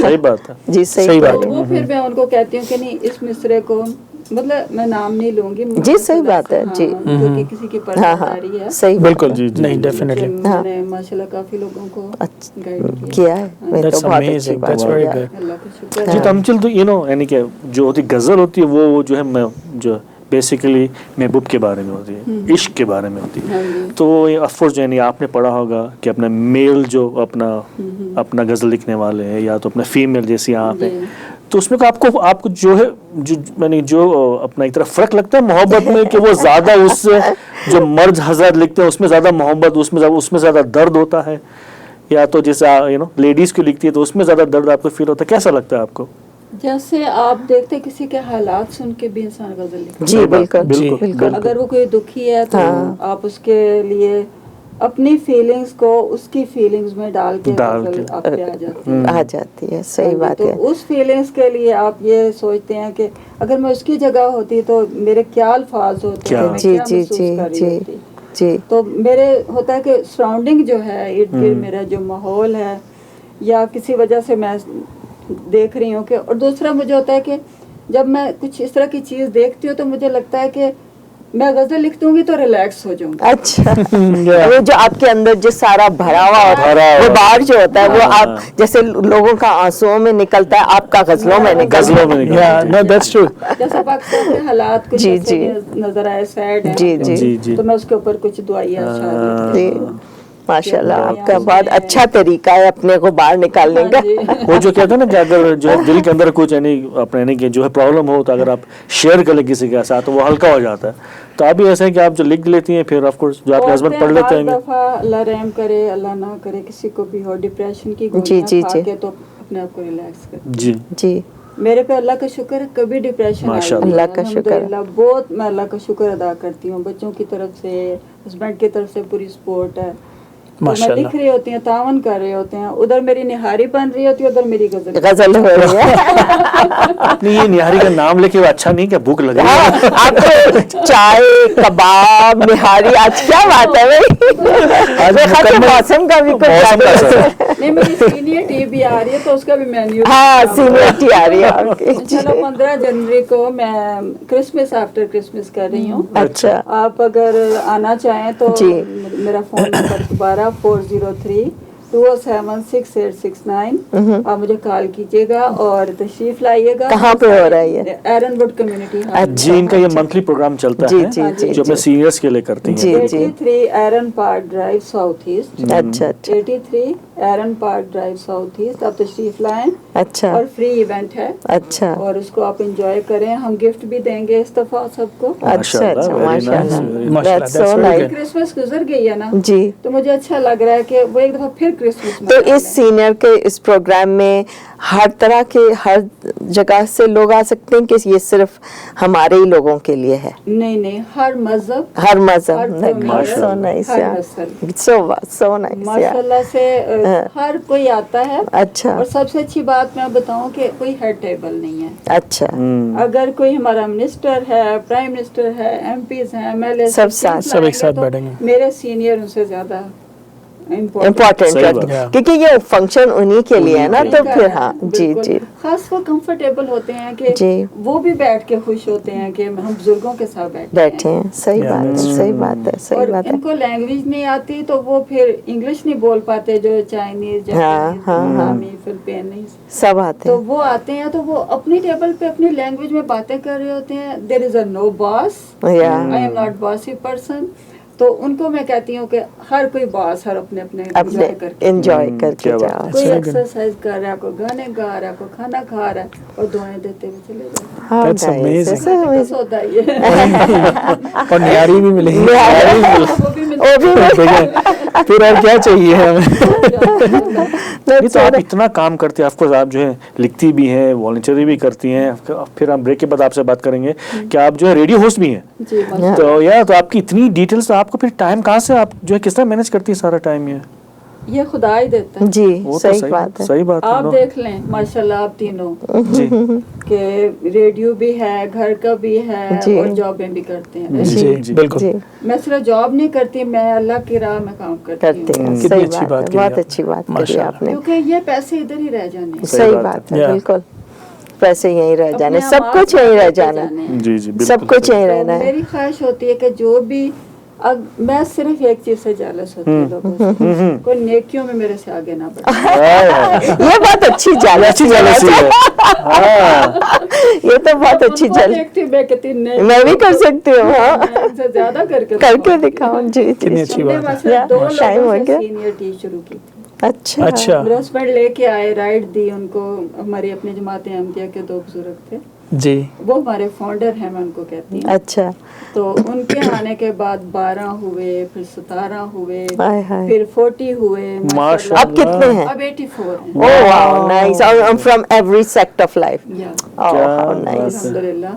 [SPEAKER 1] صحیح بات ہے.
[SPEAKER 2] جی صحیح بات ہے.
[SPEAKER 4] وہ پھر میں ان کو کہتی ہوں کہ نہیں اس مصرے کو, مطلب میں نام نہیں لوں گی.
[SPEAKER 2] جی صحیح بات ہے. جی
[SPEAKER 4] کیونکہ کسی کی پرسنالٹی ہے.
[SPEAKER 2] صحیح
[SPEAKER 3] بالکل. جی نہیں ڈیفینیٹلی
[SPEAKER 4] میں نے ماشاءاللہ کافی لوگوں کو گائیڈ
[SPEAKER 2] کیا ہے.
[SPEAKER 3] That's amazing. That's very good.
[SPEAKER 4] اللہ کا شکر.
[SPEAKER 1] جی تمچل تو یعنی کہ جو ہوتی غزل ہوتی ہے وہ جو ہے جو بیسیکلی محبوب کے بارے میں ہوتی ہے, عشق کے بارے میں ہوتی ہے. تو آف کورس یعنی آپ نے پڑھا ہوگا کہ اپنا میل جو اپنا غزل لکھنے والے ہیں یا تو اپنا فیمیل جیسی آپ ہیں, تو اس میں آپ کو جو ہے جو اپنا ایک طرف فرق لگتا ہے محبت میں کہ وہ زیادہ اس سے جو مرد حضرات لکھتے ہیں اس میں زیادہ محبت, اس میں زیادہ درد ہوتا ہے, یا تو جیسے لیڈیز کو لکھتی ہے تو اس میں زیادہ درد آپ کو فیل ہوتا ہے, کیسا لگتا ہے آپ کو؟
[SPEAKER 4] جیسے آپ دیکھتے کسی کے حالات سن کے بھی انسان غزل لکھتا ہے.
[SPEAKER 2] جی بالکل.
[SPEAKER 4] اگر وہ کوئی دکھی ہے تو آپ اس کے لیے اپنی فیلنگز کو اس کی فیلنگز میں ڈال کے غزل آپ پہ آ جاتی
[SPEAKER 2] ہے. صحیح بات ہے.
[SPEAKER 4] تو اس فیلنگز کے لیے آپ یہ سوچتے ہیں کہ اگر میں اس کی جگہ ہوتی تو میرے کیا الفاظ ہوتے ہیں, میں کیا محسوس کر رہی ہوتی.
[SPEAKER 2] جی.
[SPEAKER 4] تو میرے ہوتا ہے کہ سراؤنڈنگ جو ہے ارد گرد میرا جو ماحول ہے یا کسی وجہ سے میں دیکھ رہی ہوں کہ, اور دوسرا مجھے ہوتا ہے کہ جب میں کچھ اس طرح کی چیز دیکھتی ہوں تو مجھے لگتا ہے کہ میں غزل لکھ دوں گی تو ریلیکس ہو جاؤں گی.
[SPEAKER 2] اچھا. وہ جو آپ کے اندر جو سارا بھرا ہوا ہوتا ہے وہ باہر جو ہوتا ہے وہ آپ جیسے لوگوں کا آنسوؤں میں نکلتا ہے, آپ کا غزلوں میں نکلتا ہے.
[SPEAKER 4] جیسے پاکستان کے حالات کچھ نظر آئے سیڈ ہیں تو میں اس کے اوپر کچھ دعائیاں اشعار لکھتی ہوں.
[SPEAKER 2] ماشاء اللہ آپ کا بہت اچھا طریقہ ہے اپنے کو باہر نکالنے کا.
[SPEAKER 1] وہ جو کہتے ہیں نا کہ اگر جو ہے دل کے اندر کچھ اپنے کہ جو ہے پرابلم ہو تو اگر آپ شیئر کر لیں کسی کے ساتھ تو وہ ہلکا ہو جاتا ہے. تو آپ بھی ایسا ہے کہ آپ جو لکھ لیتی ہیں پھر آف کورس جو آپ کے ہسبینڈ پڑھ لیتے ہیں.
[SPEAKER 4] اللہ رحم کرے, اللہ نہ کرے کسی کو بھی ہو ڈپریشن کی گولیاں کھا کے تو اپنے آپ کو ریلیکس کرے.
[SPEAKER 2] جی
[SPEAKER 4] میرے پہ اللہ کا شکر ہے کبھی ڈپریشن
[SPEAKER 2] اللہ کا شکر
[SPEAKER 4] بہت, میں اللہ کا شکر ادا کرتی ہوں. بچوں کی طرف سے, ہسبینڈ کی طرف سے پوری سپورٹ ہے. میں لکھ رہی ہوتی ہیں, تعاون کر رہے ہوتے ہیں, ادھر میری نہاری بن رہی ہوتی ہے, ادھر میری
[SPEAKER 2] غزل ہو رہی ہے.
[SPEAKER 1] نہیں یہ نہاری کا نام لے کے وہ اچھا نہیں کہ بھوک لگے.
[SPEAKER 2] آپ کو چائے کباب نہاری آج کیا بات ہے بھائی, موسم کا بھی
[SPEAKER 4] نہیں, میری سینئر ٹی بھی آ رہی ہے تو اس کا بھی مینیو.
[SPEAKER 2] ہاں سینئر ٹی آ رہی ہے.
[SPEAKER 4] چلو 15 جنوری کو میں کرسمس آفٹر کرسمس کر رہی ہوں.
[SPEAKER 2] اچھا.
[SPEAKER 4] آپ اگر آنا چاہیں تو میرا فون نمبر دوبارہ 403-207-6869. آپ مجھے کال کیجیے گا اور تشریف لائیے گا.
[SPEAKER 2] کہاں پہ ہو رہا ہے یہ؟
[SPEAKER 4] ایرن ووڈ کمیونٹی.
[SPEAKER 1] جی ان کا یہ منتھلی پروگرام چلتا ہے جو اپنے سینئرز کے لیے کرتی ہیں.
[SPEAKER 4] 83 ایرن پارک ڈرائیو ساؤتھ ایسٹ.
[SPEAKER 2] اچھا.
[SPEAKER 4] 83 एरन पार्क ड्राइव साउथ ईस्ट, आप तशरीफ लाएं
[SPEAKER 2] अच्छा
[SPEAKER 4] और फ्री इवेंट है
[SPEAKER 2] अच्छा
[SPEAKER 4] और उसको आप एंजॉय करें। हम गिफ्ट भी देंगे इस दफा सबको।
[SPEAKER 2] अच्छा अच्छा
[SPEAKER 1] very nice,
[SPEAKER 2] माशाल्लाह,
[SPEAKER 1] very
[SPEAKER 3] nice.
[SPEAKER 2] That's so
[SPEAKER 3] That's very
[SPEAKER 2] nice.
[SPEAKER 3] good.
[SPEAKER 4] Christmas गुजर गई है ना,
[SPEAKER 2] जी।
[SPEAKER 4] तो मुझे अच्छा लग रहा है कि वो एक दफा फिर क्रिसमस
[SPEAKER 2] तो
[SPEAKER 4] मना
[SPEAKER 2] इस
[SPEAKER 4] लें।
[SPEAKER 2] सीनियर के इस प्रोग्राम में हर तरह के हर जगह से लोग आ सकते हैं कि ये सिर्फ हमारे ही लोगों के लिए है?
[SPEAKER 4] नहीं नहीं, हर मजहब,
[SPEAKER 2] हर
[SPEAKER 4] हर
[SPEAKER 2] मजहब,
[SPEAKER 4] कम्युनिटी,
[SPEAKER 2] so nice,
[SPEAKER 4] हर
[SPEAKER 2] yeah.
[SPEAKER 4] नस्ल,
[SPEAKER 2] so nice, yeah.
[SPEAKER 4] माशाल्लाह से हर कोई आता है।
[SPEAKER 2] अच्छा
[SPEAKER 4] और सबसे अच्छी बात मैं बताऊं कि कोई हेड टेबल नहीं है।
[SPEAKER 2] अच्छा
[SPEAKER 4] अगर कोई हमारा मिनिस्टर है, प्राइम मिनिस्टर है, एमपीज हैं, एमएलए,
[SPEAKER 2] सब साथ-
[SPEAKER 3] सब एक साथ बैठेंगे।
[SPEAKER 4] मेरे सीनियर उनसे ज्यादा
[SPEAKER 2] इम्पोर्टेंट
[SPEAKER 1] सही बात
[SPEAKER 3] है।
[SPEAKER 2] क्योंकि ये फंक्शन उन्हीं के लिए है ना,
[SPEAKER 1] उन्हीं
[SPEAKER 2] तो
[SPEAKER 4] का
[SPEAKER 2] फिर
[SPEAKER 4] है,
[SPEAKER 2] हाँ जी
[SPEAKER 4] बिल्कुल।
[SPEAKER 2] जी
[SPEAKER 4] खास वो कंफर्टेबल होते हैं कि
[SPEAKER 2] जी।
[SPEAKER 4] वो भी बैठ के खुश होते हैं कि हम बुजुर्गों के साथ
[SPEAKER 2] बैठे हैं। सही
[SPEAKER 3] Yeah,
[SPEAKER 2] बात है,
[SPEAKER 3] that's
[SPEAKER 2] सही बात है, सही
[SPEAKER 4] और
[SPEAKER 2] बात है।
[SPEAKER 4] इनको लैंग्वेज नहीं आती तो वो फिर इंग्लिश नहीं बोल पाते, जो चाइनीज,
[SPEAKER 2] हाँ, हाँ।
[SPEAKER 4] फिलिपीनीज,
[SPEAKER 2] सब आते
[SPEAKER 4] तो
[SPEAKER 2] हैं।
[SPEAKER 4] वो आते हैं तो वो अपनी टेबल पे अपनी लैंग्वेज में बातें कर रहे होते हैं। There is a no boss,
[SPEAKER 2] या
[SPEAKER 4] I am not bossy person. तो उनको मैं कहती हूँ कि हर कोई बॉस, हर अपने अपने
[SPEAKER 2] अपने
[SPEAKER 4] enjoy करके,
[SPEAKER 2] एंजॉय करके
[SPEAKER 1] क्या बात
[SPEAKER 2] जाओ।
[SPEAKER 4] कोई
[SPEAKER 3] Very good.
[SPEAKER 4] एक्सरसाइज कर रहा है, कोई गाने गा रहा है, कोई खाना खा रहा है और दुआएं देते हुए चले जाए।
[SPEAKER 2] How
[SPEAKER 3] That's
[SPEAKER 2] nice,
[SPEAKER 3] amazing.
[SPEAKER 2] that's amazing.
[SPEAKER 4] होता ही है।
[SPEAKER 3] और न्यारी भी मिलेगी।
[SPEAKER 4] वो भी
[SPEAKER 2] वो भी
[SPEAKER 3] देखिए, फिर और क्या चाहिए हमें।
[SPEAKER 1] नहीं तो आप इतना काम करते हैं, ऑफ कोर्स आप जो है लिखती भी हैं, वॉलंटियरी भी करती हैं, फिर हम ब्रेक के बाद आपसे बात करेंगे कि आप जो है रेडियो होस्ट भी हैं।
[SPEAKER 4] जी माशाल्लाह।
[SPEAKER 1] तो यार, तो आपकी इतनी डिटेल्स, तो आपको फिर टाइम कहाँ से, आप जो है किस तरह मैनेज करती है सारा टाइम
[SPEAKER 4] ये खुदा ही देता है।
[SPEAKER 2] जी
[SPEAKER 1] वो तो
[SPEAKER 2] सही बात है।
[SPEAKER 1] सही बात है,
[SPEAKER 4] आप
[SPEAKER 1] नो।
[SPEAKER 4] देख लें माशाल्लाह आप तीनों
[SPEAKER 1] जी
[SPEAKER 4] के रेडियो भी है, घर का भी है
[SPEAKER 2] जी।
[SPEAKER 4] और जॉबें भी करते हैं।
[SPEAKER 3] जी
[SPEAKER 1] जी,
[SPEAKER 3] बिल्कुल।
[SPEAKER 2] जी
[SPEAKER 4] मैं सिर्फ जॉब नहीं करती, मैं अल्लाह की राह में काम करती
[SPEAKER 2] करते
[SPEAKER 4] हूँ,
[SPEAKER 2] हैं।
[SPEAKER 3] कितनी
[SPEAKER 2] सही
[SPEAKER 3] अच्छी
[SPEAKER 2] बात
[SPEAKER 3] बात
[SPEAKER 2] है,
[SPEAKER 3] कही
[SPEAKER 2] बहुत
[SPEAKER 3] आपने।
[SPEAKER 2] अच्छी बात करी
[SPEAKER 3] माशाल्लाह।
[SPEAKER 2] आपने।
[SPEAKER 4] क्योंकि ये पैसे इधर ही रह जाने हैं।
[SPEAKER 2] सही
[SPEAKER 1] बात
[SPEAKER 2] बात है,
[SPEAKER 3] Yeah.
[SPEAKER 2] बिल्कुल। पैसे यहीं रह जाने,
[SPEAKER 4] अपने
[SPEAKER 2] सब
[SPEAKER 4] अमाल
[SPEAKER 2] कुछ यहीं रह
[SPEAKER 4] लेके
[SPEAKER 2] जाना,
[SPEAKER 4] जाने हैं।
[SPEAKER 1] जी जी बिल्कुल
[SPEAKER 2] सब कुछ
[SPEAKER 1] सही।
[SPEAKER 2] यहीं
[SPEAKER 4] तो
[SPEAKER 2] रहना है।
[SPEAKER 4] मेरी ख्वाहिश होती है कि जो भी मैं सिर्फ एक चीज से जेलस होती हूँ लोगों से, कोई नेकियों में मेरे से आगे ना बढ़े।
[SPEAKER 1] हाय, हाय।
[SPEAKER 2] ये बहुत अच्छी जाल
[SPEAKER 1] अच्छी jealousy है। हाँ,
[SPEAKER 2] ये तो बहुत अच्छी
[SPEAKER 4] उनको
[SPEAKER 2] जाल,
[SPEAKER 4] देखती हूँ, मैं कहती हूँ, नहीं,
[SPEAKER 2] मैं भी कर सकती हूँ। हाँ
[SPEAKER 4] मैं इनसे ज्यादा करके
[SPEAKER 2] करके दिखाऊं। जी
[SPEAKER 3] कितनी
[SPEAKER 2] जी
[SPEAKER 3] अच्छी
[SPEAKER 4] हमने
[SPEAKER 3] बात है।
[SPEAKER 4] वैसे
[SPEAKER 2] Yeah,
[SPEAKER 4] 2
[SPEAKER 2] टाइम हो
[SPEAKER 4] लोगों से
[SPEAKER 2] गया।
[SPEAKER 4] सीनियर टी शुरू की थी।
[SPEAKER 2] अच्छा
[SPEAKER 3] अच्छा
[SPEAKER 4] मेरे हस्बैंड लेके आए, राइड दी उनको। हमारी अपनी जमात अहमदिया के 2 बुजुर्ग थे,
[SPEAKER 3] जी।
[SPEAKER 4] वो हमारे फाउंडर हैं, मैं उनको कहती हूँ।
[SPEAKER 2] अच्छा
[SPEAKER 4] तो उनके आने के बाद 12 हुए, फिर 17 हुए,
[SPEAKER 2] हाय हाय।
[SPEAKER 4] फिर 40 हुए,
[SPEAKER 1] माशाल्लाह।
[SPEAKER 2] अब कितने हैं?
[SPEAKER 4] अब 84 हैं।
[SPEAKER 2] Oh wow, nice. I'm from every sect of life.
[SPEAKER 4] या
[SPEAKER 2] Oh,
[SPEAKER 1] क्या
[SPEAKER 2] how
[SPEAKER 1] बात
[SPEAKER 2] nice.
[SPEAKER 1] है।
[SPEAKER 4] अल्हम्दुलिल्लाह।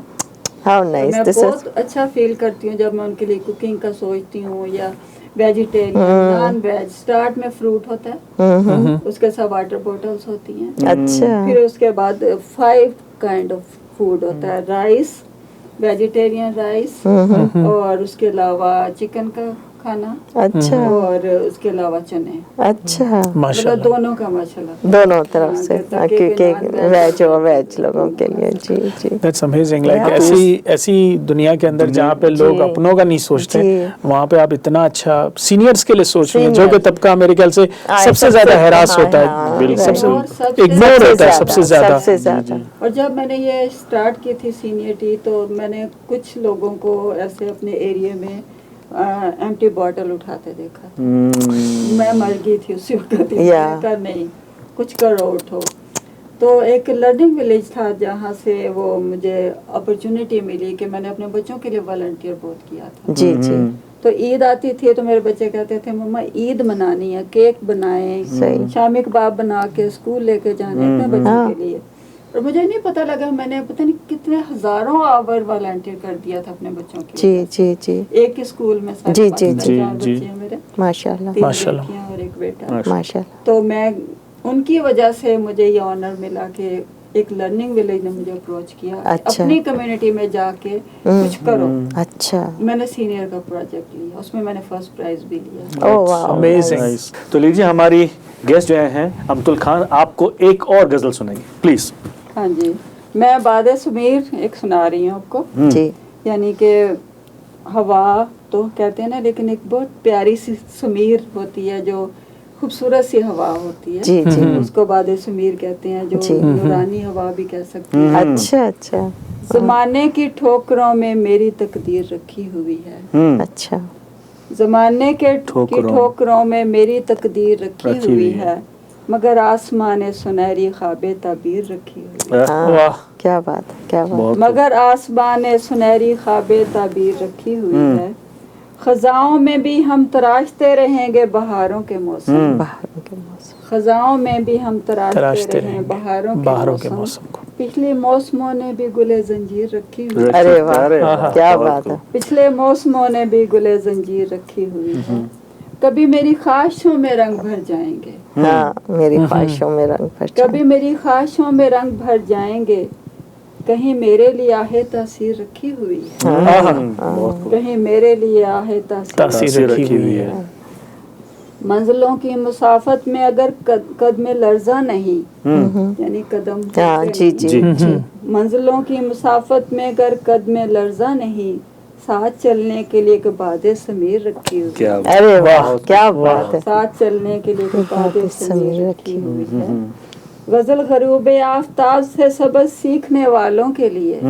[SPEAKER 2] How
[SPEAKER 4] तो
[SPEAKER 2] nice.
[SPEAKER 4] मैं
[SPEAKER 2] This is
[SPEAKER 4] बहुत अच्छा फील करती हूँ जब मैं उनके लिए कुकिंग का सोचती हूँ, या वेजिटेरियन, नॉन वेज। स्टार्ट में फ्रूट होता है, उसके साथ वाटर बॉटल्स होती हैं,
[SPEAKER 2] अच्छा।
[SPEAKER 4] फिर उसके बाद 5 काइंड ऑफ फूड होता है। राइस, वेजिटेरियन राइस, और उसके अलावा चिकन का खाना,
[SPEAKER 2] अच्छा
[SPEAKER 4] और उसके अलावा चने।
[SPEAKER 2] अच्छा
[SPEAKER 4] मतलब
[SPEAKER 3] माशाल्लाह।
[SPEAKER 4] दोनों का माशाल्लाह।
[SPEAKER 2] दोनों तरफ
[SPEAKER 4] हाँ,
[SPEAKER 2] से,
[SPEAKER 4] ताकि
[SPEAKER 2] क्योंकि
[SPEAKER 4] non-veg
[SPEAKER 2] वेज और वेज लोगों के लिए। जी जी
[SPEAKER 3] That's amazing. Like
[SPEAKER 2] Yeah.
[SPEAKER 3] ऐसी दुनिया के अंदर जहाँ पे लोग
[SPEAKER 2] जी।
[SPEAKER 3] अपनों का नहीं सोचते,
[SPEAKER 2] जी।
[SPEAKER 3] वहाँ पे आप इतना अच्छा सीनियर्स के लिए सोच रही हैं, जो
[SPEAKER 2] Seniors।
[SPEAKER 3] कि तबका मेरे ख्याल से सबसे ज्यादा हैरास होता है,
[SPEAKER 1] बिल्कुल।
[SPEAKER 3] सबसे
[SPEAKER 4] और सबसे
[SPEAKER 3] इग्नोर होता है सबसे ज्यादा।
[SPEAKER 2] सबसे ज्यादा।
[SPEAKER 4] और जब मैंने ये स्टार्ट की थी सीनियर टी, तो मैंने कुछ लोगों को ऐसे अपने एरिया में एम्प्टी बॉटल उठाते देखा। मैं मर गई थी उसी वक्त।
[SPEAKER 2] Yeah.
[SPEAKER 4] मैंने कहा नहीं, कुछ करो, उठो। तो एक लर्निंग विलेज था जहाँ से वो मुझे अपॉर्चुनिटी मिली कि मैंने अपने बच्चों के लिए वॉलंटियर बहुत किया था।
[SPEAKER 2] जी जी
[SPEAKER 4] तो ईद आती थी तो मेरे बच्चे कहते थे, मम्मा ईद मनानी है, केक बनाएं,
[SPEAKER 2] सही।
[SPEAKER 4] शामी कबाब बना के स्कूल लेके जाने अपने बच्चों
[SPEAKER 2] हाँ।
[SPEAKER 4] के लिए। और मुझे नहीं पता लगा, मैंने पता नहीं कितने हज़ारों आवर वॉलंटियर कर दिया था अपने बच्चों के
[SPEAKER 2] जी
[SPEAKER 4] लिए।
[SPEAKER 2] जी जी
[SPEAKER 4] एक ही स्कूल में सारे
[SPEAKER 2] जी,
[SPEAKER 4] 5
[SPEAKER 2] जी,
[SPEAKER 1] जी,
[SPEAKER 4] चार
[SPEAKER 1] जी।
[SPEAKER 4] बच्चे हैं मेरे,
[SPEAKER 2] माशाल्लाह
[SPEAKER 4] 3
[SPEAKER 3] माशाल्लाह।
[SPEAKER 4] लड़कियां और एक बेटा।
[SPEAKER 2] माशाल्लाह।
[SPEAKER 4] तो मैं उनकी वजह से मुझे ये ऑनर मिला कि एक लर्निंग विलेज ने मुझे अप्रोच किया,
[SPEAKER 2] अच्छा।
[SPEAKER 4] अपनी कम्युनिटी में जाके कुछ करो।
[SPEAKER 2] अच्छा
[SPEAKER 4] मैंने सीनियर का प्रोजेक्ट लिया, उसमें मैंने फर्स्ट प्राइज भी लिया।
[SPEAKER 2] ओह वाह
[SPEAKER 3] Amazing.
[SPEAKER 1] Nice. तो लीजिए, हमारी गेस्ट जो हैं अमतुल खान, आपको एक और गजल सुनाएंगे प्लीज।
[SPEAKER 4] हाँ जी, मैं बाद सुमीर एक सुना रही हूँ आपको।
[SPEAKER 2] जी
[SPEAKER 4] यानी कि हवा तो कहते हैं ना, लेकिन एक बहुत प्यारी सी सुमीर होती है, जो खूबसूरत सी हवा होती है।
[SPEAKER 2] जी जी
[SPEAKER 4] उसको बाद सुमीर कहते हैं, जो
[SPEAKER 2] जी।
[SPEAKER 4] नूरानी हवा भी कह सकते हैं।
[SPEAKER 2] अच्छा अच्छा
[SPEAKER 4] जमाने की ठोकरों में मेरी तकदीर रखी हुई है,
[SPEAKER 2] अच्छा
[SPEAKER 4] زمانے کی ٹھوکروں میں میری تقدیر رکھی ہوئی ہے، مگر آسمان سنہری خواب تعبیر رکھی ہوئی ہے۔
[SPEAKER 3] واہ،
[SPEAKER 2] کیا بات ہے، کیا بات
[SPEAKER 4] مگر آسمان سنہری خواب تعبیر رکھی ہوئی ہے، خزاؤں میں بھی ہم تراشتے رہیں گے بہاروں کے موسم،
[SPEAKER 2] بہاروں کے موسم،
[SPEAKER 4] خزاؤں میں بھی ہم تراشتے رہیں بہاروں کے موسم
[SPEAKER 3] کو۔
[SPEAKER 4] پچھلے موسموں نے بھی گلے زنجیر رکھی ہوئی ہے،
[SPEAKER 2] ارے واہ، کیا بات ہے،
[SPEAKER 4] پچھلے موسموں نے بھی گلے زنجیر رکھی ہوئی ہے، کبھی میری خواہشوں میں رنگ بھر جائیں گے،
[SPEAKER 2] ہاں میری خواہشوں میں رنگ بھر جائیں۔
[SPEAKER 4] کبھی میری خواہشوں میں رنگ بھر جائیں گے، کہیں میرے لیے آہ تاثیر رکھی ہوئی ہے، کہیں میرے لیے آہ
[SPEAKER 3] تاثیر رکھی ہوئی ہے۔
[SPEAKER 4] منزلوں کی مسافت میں اگر قدم لرزہ نہیں، یعنی قدم
[SPEAKER 2] ہاں جی جی جی،
[SPEAKER 4] منزلوں کی مسافت میں اگر قدم لرزہ نہیں، ساتھ چلنے کے لیے ایک باد سمیر رکھی ہوئی ہے،
[SPEAKER 2] ارے واہ کیا بات ہے،
[SPEAKER 4] ساتھ چلنے کے لیے ایک باد سمیر رکھی ہوئی ہے۔ غزل غروب آفتاب سے سبق سیکھنے والوں کے لیے،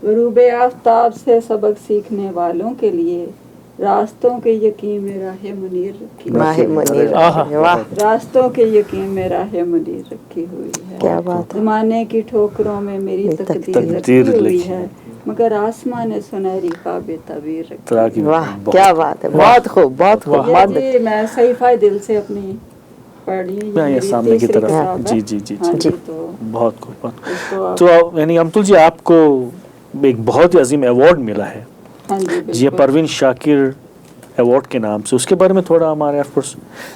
[SPEAKER 4] غروب آفتاب سے سبق سیکھنے والوں کے لیے، راستوں کے یقین میں راہ منیر رکھی
[SPEAKER 2] ماہ منیر، واہ
[SPEAKER 4] راستوں کے یقین میں راہ منیر رکھی ہوئی ہے،
[SPEAKER 2] کیا بات ہے،
[SPEAKER 4] زمانے کی ٹھوکروں میں میری تقدیر رکھی ہوئی ہے، مگر آسمان سنہری خواب تعبیر رکھی۔
[SPEAKER 2] واہ کیا بات ہے، بہت خوب، بہت خوب، بہت
[SPEAKER 4] جی میں صحیفہ دل سے اپنی پڑھی،
[SPEAKER 1] یہ سامنے کی طرف، جی جی جی جی، بہت خوب۔ تو یعنی امتل جی آپ کو ایک بہت ہی عظیم ایوارڈ ملا ہے، جی پروین شاکر ایوارڈ کے نام سے، اس کے بارے میں تھوڑا ہمارے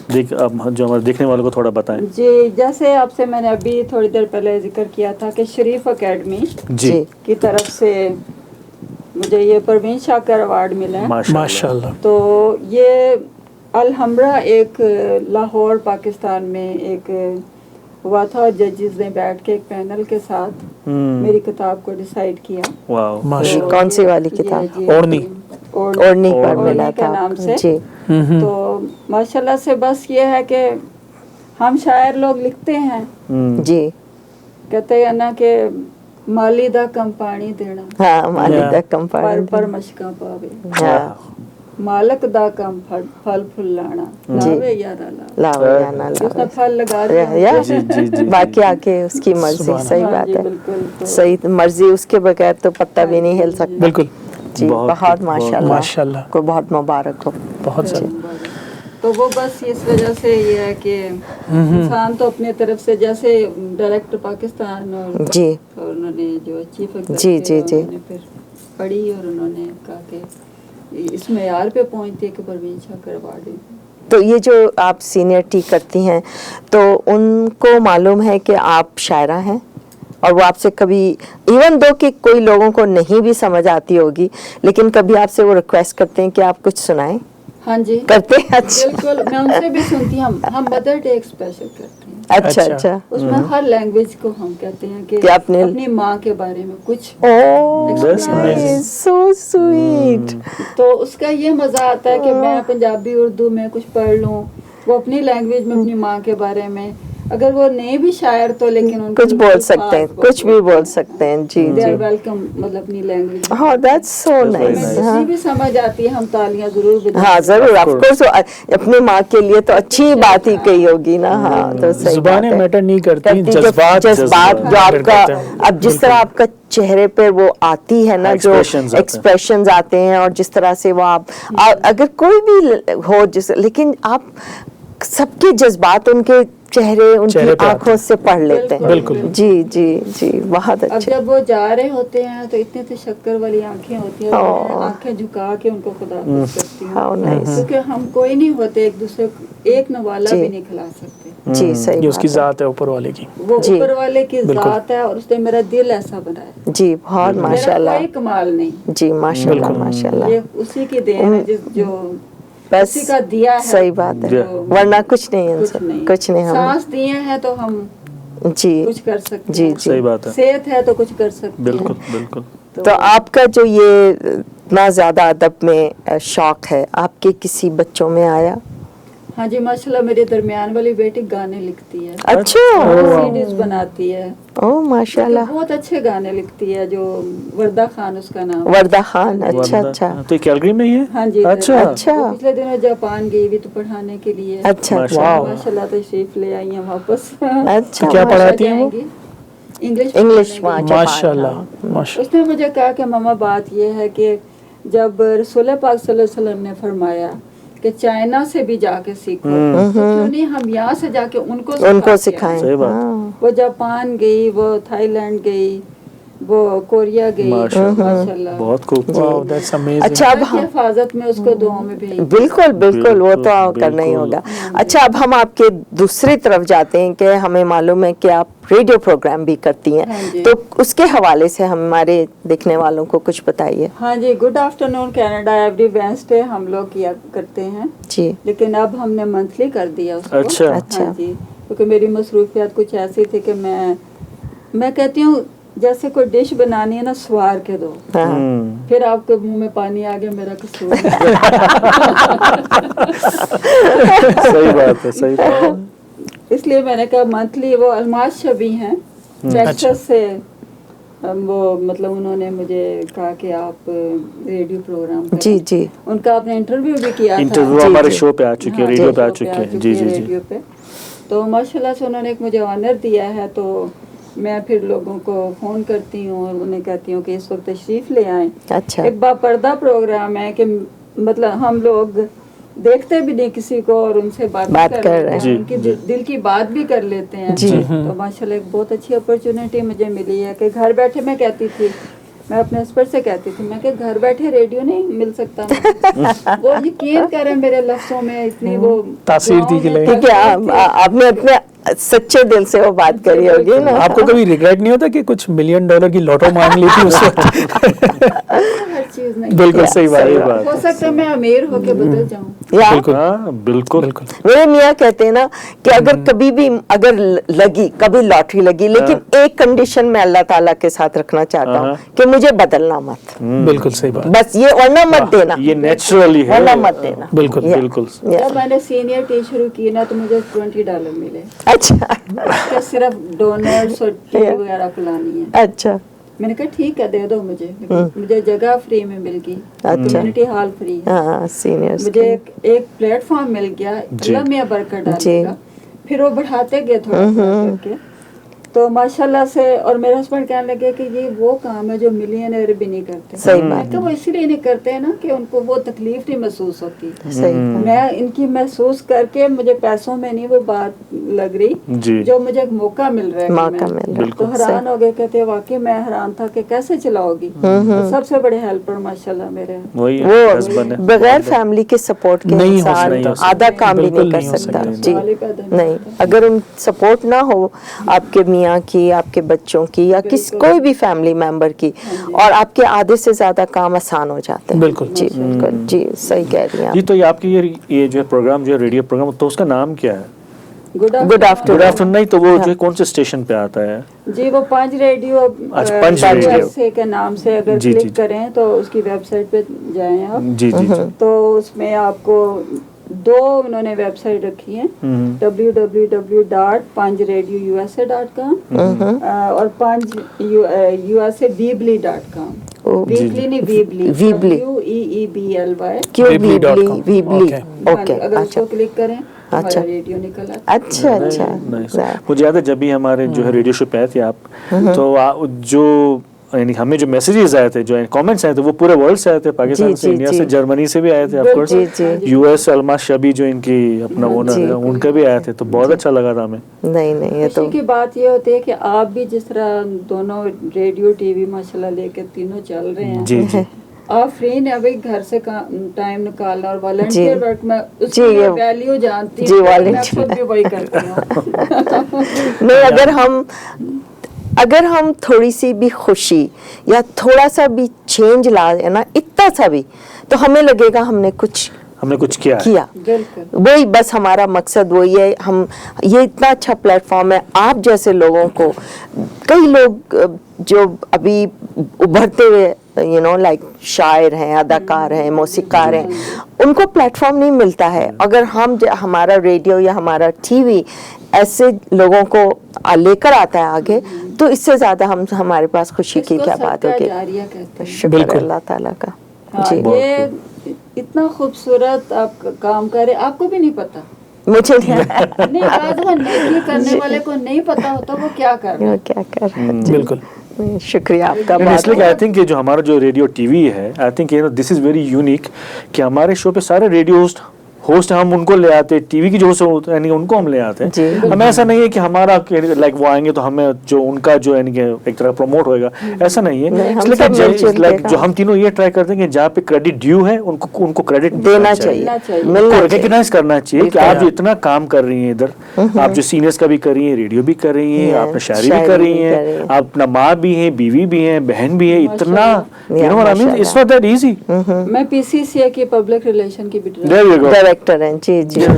[SPEAKER 1] جو ہمارے دیکھنے والوں کو تھوڑا بتائیں۔
[SPEAKER 4] جی جیسے آپ سے میں نے ابھی تھوڑی دیر پہلے ذکر کیا تھا کہ شریف اکیڈمی
[SPEAKER 1] جی
[SPEAKER 4] کی طرف سے مجھے یہ پروین شاکر ایوارڈ ملا ہے،
[SPEAKER 3] ماشاءاللہ۔
[SPEAKER 4] تو یہ الحمرہ ایک لاہور پاکستان میں ایک ہوا تھا، ججز نے بیٹھ کے ایک پینل کے ساتھ میری کتاب کو ڈیسائیڈ کیا۔
[SPEAKER 3] ماشاءاللہ،
[SPEAKER 2] کون سی والی کتاب؟
[SPEAKER 3] اوڑھنی
[SPEAKER 2] پر ملا
[SPEAKER 4] کے
[SPEAKER 2] تھا
[SPEAKER 4] نام سے۔
[SPEAKER 2] جی،
[SPEAKER 4] تو ماشاءاللہ سے بس یہ ہے کہ ہم شاعر لوگ لکھتے ہیں،
[SPEAKER 2] جی
[SPEAKER 4] کہتے ہیں نا کہ مالی دا کم پانی دینا،
[SPEAKER 2] ہاں مالی دا کم
[SPEAKER 4] پر
[SPEAKER 2] پانی،
[SPEAKER 4] پر مشکاں پاوے،
[SPEAKER 2] ہاں
[SPEAKER 4] مالک دا کم پھل پھل لانا، لاوے یا نہ لاوے،
[SPEAKER 2] لاوے یا نہ
[SPEAKER 4] اس نے
[SPEAKER 2] لاوے،
[SPEAKER 4] پھل لگا دیا،
[SPEAKER 2] باقی آکے اس کی مرضی، صحیح بات ہے،
[SPEAKER 4] بالکل
[SPEAKER 2] صحیح مرضی، اس کے بغیر تو پتہ بھی نہیں ہل سکتا،
[SPEAKER 3] بالکل،
[SPEAKER 2] جی بہت ماشاءاللہ،
[SPEAKER 3] ماشاءاللہ،
[SPEAKER 2] کو بہت مبارک ہو،
[SPEAKER 3] بہت زیادہ۔
[SPEAKER 4] تو وہ بس اس وجہ سے یہ ہے کہ انسان تو اپنے طرف سے جیسے ڈائریکٹر پاکستان اور
[SPEAKER 2] جی
[SPEAKER 4] انہوں نے جو چیف
[SPEAKER 2] جی جی جی،
[SPEAKER 4] انہوں نے پھر پڑھی اور انہوں نے کہا کہ اس معیار پہ پہنچتے کہ پروین شاکر ایوارڈ۔
[SPEAKER 2] تو یہ جو آپ سینئرٹی کرتی ہیں تو ان کو معلوم ہے کہ آپ شاعرہ ہیں، اور وہ آپ سے کبھی ایون دو کہ کوئی لوگوں کو نہیں بھی سمجھ آتی ہوگی، لیکن کبھی آپ سے وہ ریکویسٹ کرتے ہیں کہ آپ کچھ سنائیں؟
[SPEAKER 4] ہاں جی
[SPEAKER 2] کرتے ہیں، اچھا
[SPEAKER 4] بالکل، میں ان سے بھی سنتی ہوں، ہم مدر ڈے اسپیشل کرتے ہیں،
[SPEAKER 2] اچھا اچھا،
[SPEAKER 4] اس میں ہر لینگویج کو ہم کہتے ہیں کہ اپنی ماں کے بارے میں کچھ،
[SPEAKER 2] سو سویٹ،
[SPEAKER 4] تو اس کا یہ مزہ آتا ہے کہ میں پنجابی اردو میں کچھ پڑھ لوں، وہ اپنی لینگویج میں اپنی ماں کے بارے میں، اگر وہ نہیں بھی شاعر تو لیکن ان
[SPEAKER 2] کچھ بول سکتے ہیں، کچھ بھی بول سکتے ہیں، جی
[SPEAKER 4] دے
[SPEAKER 2] جی،
[SPEAKER 4] آر ویلکم، مطلب اپنی لینگویج،
[SPEAKER 2] ہاں دیٹس سو نائس،
[SPEAKER 4] جتنی بھی سمجھ آتی ہے ہم تالیاں ضرور بجاتے ہیں۔
[SPEAKER 2] ہاں ضرور، آف کورس اپنی ماں کے لیے تو اچھی بات ہی کہی ہوگی نا، ہاں تو صحیح
[SPEAKER 3] زبانیں میٹر نہیں کرتی، جذبات
[SPEAKER 2] جو آپ کا، اب جس طرح آپ کا چہرے پہ وہ آتی ہے نا، جو ایکسپریشنز آتے ہیں، اور جس طرح سے وہ آپ اگر کوئی بھی ہو لیکن آپ سب کے جذبات ان کے چہرے، ان کی آنکھوں سے پڑھ لیتے ہیں،
[SPEAKER 3] بالکل،
[SPEAKER 2] جی جی جی، بہت
[SPEAKER 4] اب
[SPEAKER 2] اچھا۔
[SPEAKER 4] جب وہ جا رہے ہوتے ہیں تو اتنے شکر والی آنکھیں ہوتی ہیں، آنکھیں جھکا کے ان کو خدا حافظ کرتی ہوں، کیونکہ ہم کوئی نہیں ہوتے ایک دوسرے کو ایک نوالا بھی نہیں کھلا سکتے،
[SPEAKER 2] جی صحیح،
[SPEAKER 3] یہ اس کی ذات ہے اوپر والے کی،
[SPEAKER 4] وہ اوپر والے کی ذات ہے، اور اس نے میرا دل ایسا بنایا،
[SPEAKER 2] جی بہت ماشاءاللہ،
[SPEAKER 4] میرا کوئی کمال نہیں،
[SPEAKER 2] جی ماشاءاللہ ماشاءاللہ،
[SPEAKER 4] یہ اسی کی دین ہے جو
[SPEAKER 2] بس
[SPEAKER 4] اسی کا دیا ہے،
[SPEAKER 2] صحیح بات ہے، ورنہ کچھ نہیں، کچھ نہیں، ہم
[SPEAKER 4] سانس دیے ہیں تو ہم
[SPEAKER 2] جی
[SPEAKER 4] کچھ کر سکتے
[SPEAKER 2] جی
[SPEAKER 4] ہیں،
[SPEAKER 1] صحیح بات ہے،
[SPEAKER 4] صحت ہے تو کچھ کر سکتے ہیں،
[SPEAKER 1] بالکل بالکل۔
[SPEAKER 2] تو آپ کا جو یہ اتنا زیادہ ادب میں شوق ہے، آپ کے کسی بچوں میں آیا؟
[SPEAKER 4] हाँ जी, माशाल्लाह मेरी दरमियान वाली बेटी गाने लिखती है,
[SPEAKER 2] अच्छा,
[SPEAKER 4] सीडीज बनाती है,
[SPEAKER 2] ओह माशाल्लाह,
[SPEAKER 4] बहुत अच्छे गाने लिखती है, जो वर्दा खान उसका नाम है।
[SPEAKER 2] वर्दा खान, अच्छा अच्छा
[SPEAKER 1] तो कैलगरी में ही है?
[SPEAKER 4] हाँ जी,
[SPEAKER 1] अच्छा
[SPEAKER 2] अच्छा,
[SPEAKER 4] वो पिछले दिनों जापान गई हुई तो पढ़ाने के लिए,
[SPEAKER 2] अच्छा
[SPEAKER 4] माशाल्लाह तशरीफ ले आई हैं वापस।
[SPEAKER 2] अच्छा,
[SPEAKER 3] क्या पढ़ाती हैं वो?
[SPEAKER 4] इंग्लिश
[SPEAKER 2] इंग्लिश
[SPEAKER 3] माशाल्लाह माशाल्लाह।
[SPEAKER 4] उसने मुझे कहा कि मामा बात ये है कि जब रसूल पाक सल्लल्लाहु अलैहि वसल्लम ने फरमाया कि चाइना से भी जाके सीखो, तो क्यों नहीं हम यहाँ से जाके उनको
[SPEAKER 2] सिखाएं।
[SPEAKER 1] सही बात।
[SPEAKER 2] हाँ,
[SPEAKER 4] वो जापान गई, वो थाईलैंड गई, वो कोरिया गई, माशाल्लाह
[SPEAKER 1] बहुत खूब।
[SPEAKER 3] Wow that's amazing.
[SPEAKER 2] अच्छा अब
[SPEAKER 4] की
[SPEAKER 2] हम
[SPEAKER 4] हिफाजत में उसको दुआओं में भेज।
[SPEAKER 2] बिल्कुल बिल्कुल वो तो
[SPEAKER 1] बिल्कुल,
[SPEAKER 2] करना ही
[SPEAKER 1] बिल्कुल।
[SPEAKER 2] होगा। अच्छा अब हम आपके दूसरी तरफ जाते हैं कि हमें मालूम है कि आप रेडियो प्रोग्राम भी करती
[SPEAKER 4] हाँ
[SPEAKER 2] हैं,
[SPEAKER 4] जी।
[SPEAKER 2] तो उसके हवाले से हमारे देखने वालों को कुछ बताइए।
[SPEAKER 4] हाँ जी, good afternoon Canada every Wednesday हम लोग किया करते हैं,
[SPEAKER 2] जी,
[SPEAKER 4] लेकिन अब हमने मंथली कर दिया उसको।
[SPEAKER 1] अच्छा।
[SPEAKER 2] अच्छा।
[SPEAKER 4] हाँ जी, क्योंकि मेरी मसरूफियात कुछ ऐसी थी कि मैं कहती हूँ जैसे कोई डिश बनानी है ना, स्वार के दो,
[SPEAKER 2] हाँ,
[SPEAKER 4] फिर आपके मुंह में पानी आ गया, मेरा कसूर है।
[SPEAKER 1] सही बात है, सही बात है।
[SPEAKER 4] इसलिए मैंने कहा मंथली। वो अलमाज शबी हैं टेक्सास से, वो मतलब उन्होंने मुझे कहा कि आप रेडियो प्रोग्राम करें।
[SPEAKER 2] जी जी,
[SPEAKER 4] उनका आपने इंटरव्यू भी किया था।
[SPEAKER 1] इंटरव्यू
[SPEAKER 2] जी,
[SPEAKER 1] हमारे
[SPEAKER 2] जी।
[SPEAKER 1] शो पे आ चुके हैं,
[SPEAKER 4] हाँ,
[SPEAKER 1] रेडियो पे आ
[SPEAKER 4] शो
[SPEAKER 1] चुके हैं।
[SPEAKER 4] चुकी
[SPEAKER 1] जी
[SPEAKER 4] है
[SPEAKER 1] जी जी।
[SPEAKER 4] रेडियो पे। तो माशाल्लाह से उन्होंने एक मुझे ऑनर दिया है, तो मैं फिर लोगों को फ़ोन करती हूँ और उन्हें कहती हूँ कि इस वक्त तशरीफ़ ले आएँ।
[SPEAKER 2] अच्छा,
[SPEAKER 4] एक बापर्दा प्रोग्राम है कि मतलब हम लोग देखते भी नहीं किसी को और उनसे बात
[SPEAKER 2] कर रहे हैं।
[SPEAKER 1] जी,
[SPEAKER 4] उनकी
[SPEAKER 1] जी।
[SPEAKER 4] दिल की बात भी कर लेते हैं।
[SPEAKER 2] जी।
[SPEAKER 4] तो माशाल्लाह एक बहुत अच्छी अपॉर्चुनिटी मुझे मिली है कि घर बैठे मैं कहती थी, मैं अपने हस्बैंड से कहती थी, मैं कि घर बैठे रेडियो नहीं मिल सकता मुझे। वो यकीन करें मेरे लफ्जों में इतनी वो
[SPEAKER 3] तासीर थी कि
[SPEAKER 4] दुआओं में
[SPEAKER 3] नहीं?
[SPEAKER 2] ठीक है, आपने अपने सच्चे दिल से वो बात करी होगी ना।
[SPEAKER 3] आपको कभी रिग्रेट नहीं होता कि कुछ $1 मिलियन की लॉटो मांग ली थी उस वक्त?
[SPEAKER 4] हर चीज नहीं।
[SPEAKER 3] बिल्कुल सही बात
[SPEAKER 1] सही
[SPEAKER 3] है।
[SPEAKER 1] बात
[SPEAKER 4] हो सकता है मैं अमीर होके बदल जाऊं।
[SPEAKER 2] या
[SPEAKER 3] बिल्कुल
[SPEAKER 1] हाँ, बिल्कुल
[SPEAKER 3] बिल्कुल।
[SPEAKER 2] मेरे मियाँ कहते हैं ना कि अगर कभी भी अगर लगी कभी लॉटरी लगी, लेकिन एक कंडीशन मैं अल्लाह ताला के साथ रखना चाहता हूँ कि मुझे बदलना मत,
[SPEAKER 3] बिल्कुल सही बात।
[SPEAKER 2] बस ये वरना मत देना,
[SPEAKER 1] ये नेचुरली है।
[SPEAKER 2] वरना मत देना।
[SPEAKER 3] बिल्कुल
[SPEAKER 2] या-
[SPEAKER 1] बिल्कुल।
[SPEAKER 2] या-
[SPEAKER 4] जब मैंने सीनियर टी शुरू की ना, तो मुझे $20 मिले
[SPEAKER 2] अच्छा
[SPEAKER 4] कि सिर्फ डोनर्स और टी वगैरह पिलानी है।
[SPEAKER 2] अच्छा
[SPEAKER 4] मैंने कहा ठीक है दे दो मुझे, लेकिन मुझे जगह फ्री में मिल गई, कम्युनिटी हॉल फ्री है,
[SPEAKER 2] हाँ सीनियर्स
[SPEAKER 4] मुझे एक प्लेटफॉर्म मिल गया, अल्लाह मियां बरकत डालेगा। फिर वो बढ़ाते गए थोड़ा थोड़ा करके, तो माशाल्लाह से। और मेरे हस्बैंड कहने लगे कि ये वो काम है जो मिलियनर भी नहीं करते।
[SPEAKER 2] सही बात
[SPEAKER 4] मैं कहा वो इसलिए नहीं करते हैं ना कि उनको वो तकलीफ नहीं महसूस होती।
[SPEAKER 2] सही बात।
[SPEAKER 4] मैं इनकी महसूस करके, मुझे पैसों में नहीं वो बात लग रही,
[SPEAKER 1] जी।
[SPEAKER 4] जो मुझे एक मौका मिल रहा है कि
[SPEAKER 2] मौका
[SPEAKER 4] मैं-
[SPEAKER 2] मिल रहा है।
[SPEAKER 4] तो हैरान हो गए, कहते वाकई मैं हैरान था कि कैसे चलाओगी। तो सबसे बड़े हेल्पर माशाल्लाह मेरे हैं।
[SPEAKER 1] वही
[SPEAKER 2] वो
[SPEAKER 1] हस्बैंड है।
[SPEAKER 2] बगैर फैमिली के सपोर्ट के
[SPEAKER 3] नहीं हो
[SPEAKER 2] इंसान
[SPEAKER 3] सकता।
[SPEAKER 2] आधा काम भी
[SPEAKER 3] बिल्कुल
[SPEAKER 2] नहीं कर
[SPEAKER 3] नहीं हो
[SPEAKER 2] सकता।
[SPEAKER 3] सकता।
[SPEAKER 2] जी
[SPEAKER 4] सवाल ही पैदा नहीं
[SPEAKER 2] नहीं, अगर उन सपोर्ट ना हो आपके मियाँ की, आपके बच्चों की, या कोई भी फैमिली मेंबर की, और आपके आधे से ज्यादा काम आसान हो जाते हैं।
[SPEAKER 3] बिल्कुल।
[SPEAKER 2] जी बिल्कुल, जी सही कह रही हैं
[SPEAKER 1] जी,
[SPEAKER 2] आप।
[SPEAKER 1] तो ये आपकी ये जो है प्रोग्राम, जो है रेडियो प्रोग्राम, तो उसका नाम क्या है?
[SPEAKER 4] Good
[SPEAKER 2] good afternoon.
[SPEAKER 1] Good afternoon नहीं, तो वो जो है कौन से स्टेशन पे आता है?
[SPEAKER 4] जी, वो पंज रेडियो
[SPEAKER 1] अच्छा, पंज रेडियो।
[SPEAKER 4] USA के नाम से अगर
[SPEAKER 1] जी,
[SPEAKER 4] क्लिक
[SPEAKER 1] जी।
[SPEAKER 4] करें तो उसकी वेबसाइट पे जाएं आप,
[SPEAKER 1] जी जी जी।
[SPEAKER 4] तो उसमें आपको दो उन्होंने वेबसाइट रखी है, www.panjradiousa.com और panjusa.weebly.com।
[SPEAKER 2] ओ,
[SPEAKER 4] वीबली नहीं, वीबली,
[SPEAKER 2] Weebly।
[SPEAKER 4] WEEBLY।
[SPEAKER 2] क्यों
[SPEAKER 3] Weebly.com,
[SPEAKER 2] Weebly Weebly
[SPEAKER 3] okay।
[SPEAKER 2] Okay
[SPEAKER 4] अगर
[SPEAKER 2] अच्छा
[SPEAKER 4] उसको क्लिक करें हमारा
[SPEAKER 2] अच्छा।
[SPEAKER 4] रेडियो निकल आता है।
[SPEAKER 2] अच्छा अच्छा
[SPEAKER 1] Nice। मुझे याद है जब भी हमारे जो है रेडियो शो पे आए थे आप, तो जो यानी हमें जो मैसेजेस आए थे, जो कमेंट्स आए थे, वो पूरे वर्ल्ड से आए थे, पाकिस्तान
[SPEAKER 2] जी,
[SPEAKER 1] से,
[SPEAKER 2] जी,
[SPEAKER 1] इंडिया
[SPEAKER 2] जी।
[SPEAKER 1] से, जर्मनी से भी आए थे, ऑफ कोर्स
[SPEAKER 2] जी, जी।
[SPEAKER 1] US अलमा शबी जो इनकी अपना ओनर
[SPEAKER 2] जी।
[SPEAKER 1] है, उनके भी आए थे, तो बहुत अच्छा लगा था हमें।
[SPEAKER 2] नहीं नहीं, ये तो
[SPEAKER 4] खुशी की बात ये होती है कि आप भी जिस तरह दोनों रेडियो टीवी माशाल्लाह लेके तीनों चल रहे हैं,
[SPEAKER 1] जी जी।
[SPEAKER 4] आप फ्री ने अभी घर से टाइम निकालना और वॉलंटियर वर्क में
[SPEAKER 2] जी,
[SPEAKER 4] उसकी
[SPEAKER 2] ये-
[SPEAKER 4] वैल्यू जानती
[SPEAKER 2] जी,
[SPEAKER 4] हूँ, मैं
[SPEAKER 2] volunteer।
[SPEAKER 4] खुद भी वही करती हूँ।
[SPEAKER 2] नहीं, अगर हम थोड़ी सी भी खुशी या थोड़ा सा भी चेंज लाए ना, इतना सा भी, तो हमें लगेगा हमने कुछ
[SPEAKER 1] किया है।
[SPEAKER 2] किया।
[SPEAKER 4] बिल्कुल।
[SPEAKER 2] वही बस हमारा मकसद वही है। हम ये इतना अच्छा प्लेटफॉर्म है, आप जैसे लोगों को, कई लोग जो अभी उभरते हुए लाइक शायर हैं, अदाकार हैं, मौसीकार हैं, ان کو پلیٹ فارم نہیں ملتا ہے. اگر ہمارا ریڈیو یا ہمارا ٹی وی ایسے لوگوں کو لے کر آتا ہے آگے, تو اس سے زیادہ ہمارے پاس خوشی کی کیا بات ہوگی. شکر اللہ تعالیٰ کا.
[SPEAKER 4] جی, یہ اتنا خوبصورت آپ کام کرے, آپ کو بھی نہیں پتا,
[SPEAKER 2] مجھے
[SPEAKER 4] نہیں, آج وہ نیکی کرنے والے کو نہیں پتا ہوتا وہ کیا کر رہا ہے.
[SPEAKER 3] بالکل
[SPEAKER 2] شکریہ آپ کا.
[SPEAKER 1] اس لیے آئی تھنک جو ہمارا جو ریڈیو ٹی وی ہے, I think this is very unique کہ ہمارے شو پہ سارے ریڈیو ہوسٹ ہم ان کو لے آتے, ٹی وی کی جو ہوسٹ یعنی ان کو ہم لے آتے ہیں. ہمیں ایسا نہیں ہے کہ ہمارا لائک وہ آئیں گے تو ہمیں جو ان کا جو یعنی کہ ایک طرح پروموٹ ہوئے گا, ایسا نہیں ہے. اس لیے لائک جو ہم تینوں یہ ٹرائی کرتے ہیں کہ جہاں پہ کریڈٹ ڈیو ہے ان کو کریڈٹ
[SPEAKER 2] دینا چاہیے,
[SPEAKER 1] ریکگنائز کرنا چاہیے کہ آپ جو اتنا کام کر رہی ہیں ادھر, آپ جو سینئرس کا بھی کر رہی ہیں, ریڈیو بھی کر رہی ہیں, آپ نے شاعری بھی کر رہی ہیں, آپ اپنا ماں بھی ہیں, بیوی بھی ہیں, بہن بھی ہیں, اتنا اٹس ناٹ دیٹ ایزی.
[SPEAKER 4] میں پی سی سی اے کی پبلک ریلیشن کی بھی
[SPEAKER 2] ڈائریکٹر ہیں. جی جی
[SPEAKER 4] ایم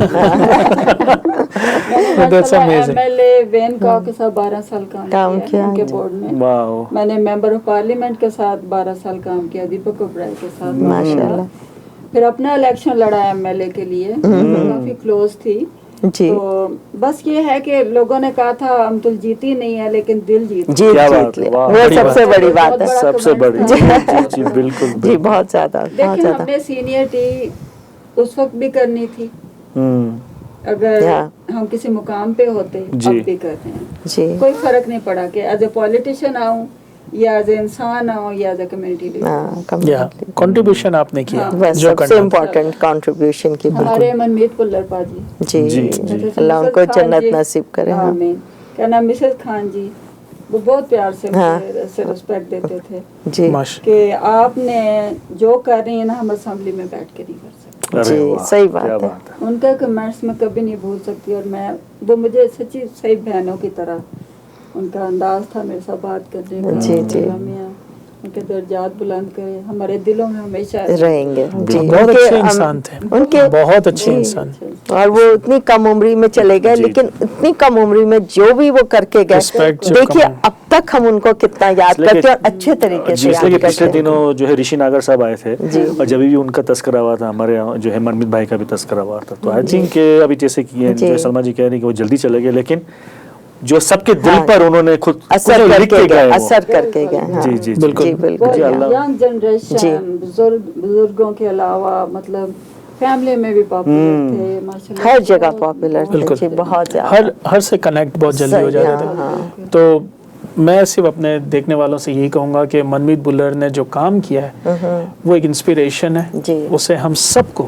[SPEAKER 4] ایل اے وین کا کے ساتھ 12 سال کام کیا ان کے بورڈ میں. میں نے ممبر آف پارلیمنٹ کے ساتھ 12 سال کام کیا, دیپک اوبرائے کے ساتھ ماشاءاللہ. پھر اپنا الیکشن لڑا ایم ایل اے کے لیے, کافی کلوز تھی. تو بس یہ ہے کہ لوگوں نے کہا تھا ہم تو جیتی نہیں ہے لیکن دل جیت
[SPEAKER 2] لیا, وہ سب سے بڑی بات ہے,
[SPEAKER 1] سب سے بڑی. جی بالکل,
[SPEAKER 2] جی بہت زیادہ.
[SPEAKER 4] لیکن ہم نے سینئرٹی اس وقت بھی کرنی تھی, اگر ہم کسی مقام پہ ہوتے, اب بھی کرتے ہیں. کوئی فرق نہیں پڑا کہ ایز اے پولیٹیشین آؤں یا ایز اے انسان آؤں یا as a community leader.
[SPEAKER 3] Contribution آپ نے کیا,
[SPEAKER 2] سب سے امپورٹنٹ کنٹریبیوشن کی.
[SPEAKER 4] ہمارے منمیت پلر پا جی,
[SPEAKER 2] جی اللہ ان کو جنت نصیب کرے.
[SPEAKER 4] آمین. کیا نام مسز خان جی, وہ بہت پیار سے مجھے رسپیکٹ دیتے تھے
[SPEAKER 2] جی
[SPEAKER 4] کہ آپ نے جو کر رہی ہیں نا ہم اسمبلی میں بیٹھ کے نہیں کر سکتے.
[SPEAKER 2] جی صحیح بات ہے.
[SPEAKER 4] ان کا کمنٹس میں کبھی نہیں بھول سکتی, اور میں وہ مجھے سچی صحیح بہنوں کی طرح ان کا انداز تھا میرے ساتھ بات کرنے کا.
[SPEAKER 2] جی جی,
[SPEAKER 4] ان کے درجات بلند کرے, ہمارے دلوں میں ہمیشہ
[SPEAKER 2] رہیں گے. جی
[SPEAKER 3] بہت اچھے انسان تھے, ان کے بہت اچھے انسان,
[SPEAKER 2] اور وہ اتنی کم عمری میں چلے گئے, لیکن اتنی کم عمری میں جو بھی وہ کر کے گئے, دیکھیے اب تک ہم ان کو کتنا یاد کرتے ہیں اور اچھے طریقے سے یاد کرتے ہیں.
[SPEAKER 1] پچھلے دنوں جو ہے رشی ناگر صاحب آئے تھے, اور جب بھی ان کا تذکرہ ہوا تھا, ہمارے جو ہے منمیت بھائی کا بھی تذکرہ ہوا تھا, تو آئی تھنک کہ ابھی جیسے کہ سلما جی کہہ رہی کہ وہ جلدی چلے گئے, لیکن جو سب کے دل پر انہوں نے خود
[SPEAKER 2] اثر کر کے گئے.
[SPEAKER 1] جی جی
[SPEAKER 3] بالکل.
[SPEAKER 4] ینگ جنریشن, بزرگوں کے علاوہ مطلب فیملی میں بھی پاپولر تھے ماشاءاللہ,
[SPEAKER 2] ہر جگہ پاپولر تھے, بہت زیادہ,
[SPEAKER 3] ہر سے کنیکٹ بہت جلدی ہو جاتے تھے. تو میں صرف اپنے دیکھنے والوں سے یہی کہوں گا کہ منمیت بلر نے جو کام کیا ہے وہ ایک انسپریشن ہے, اسے ہم سب کو,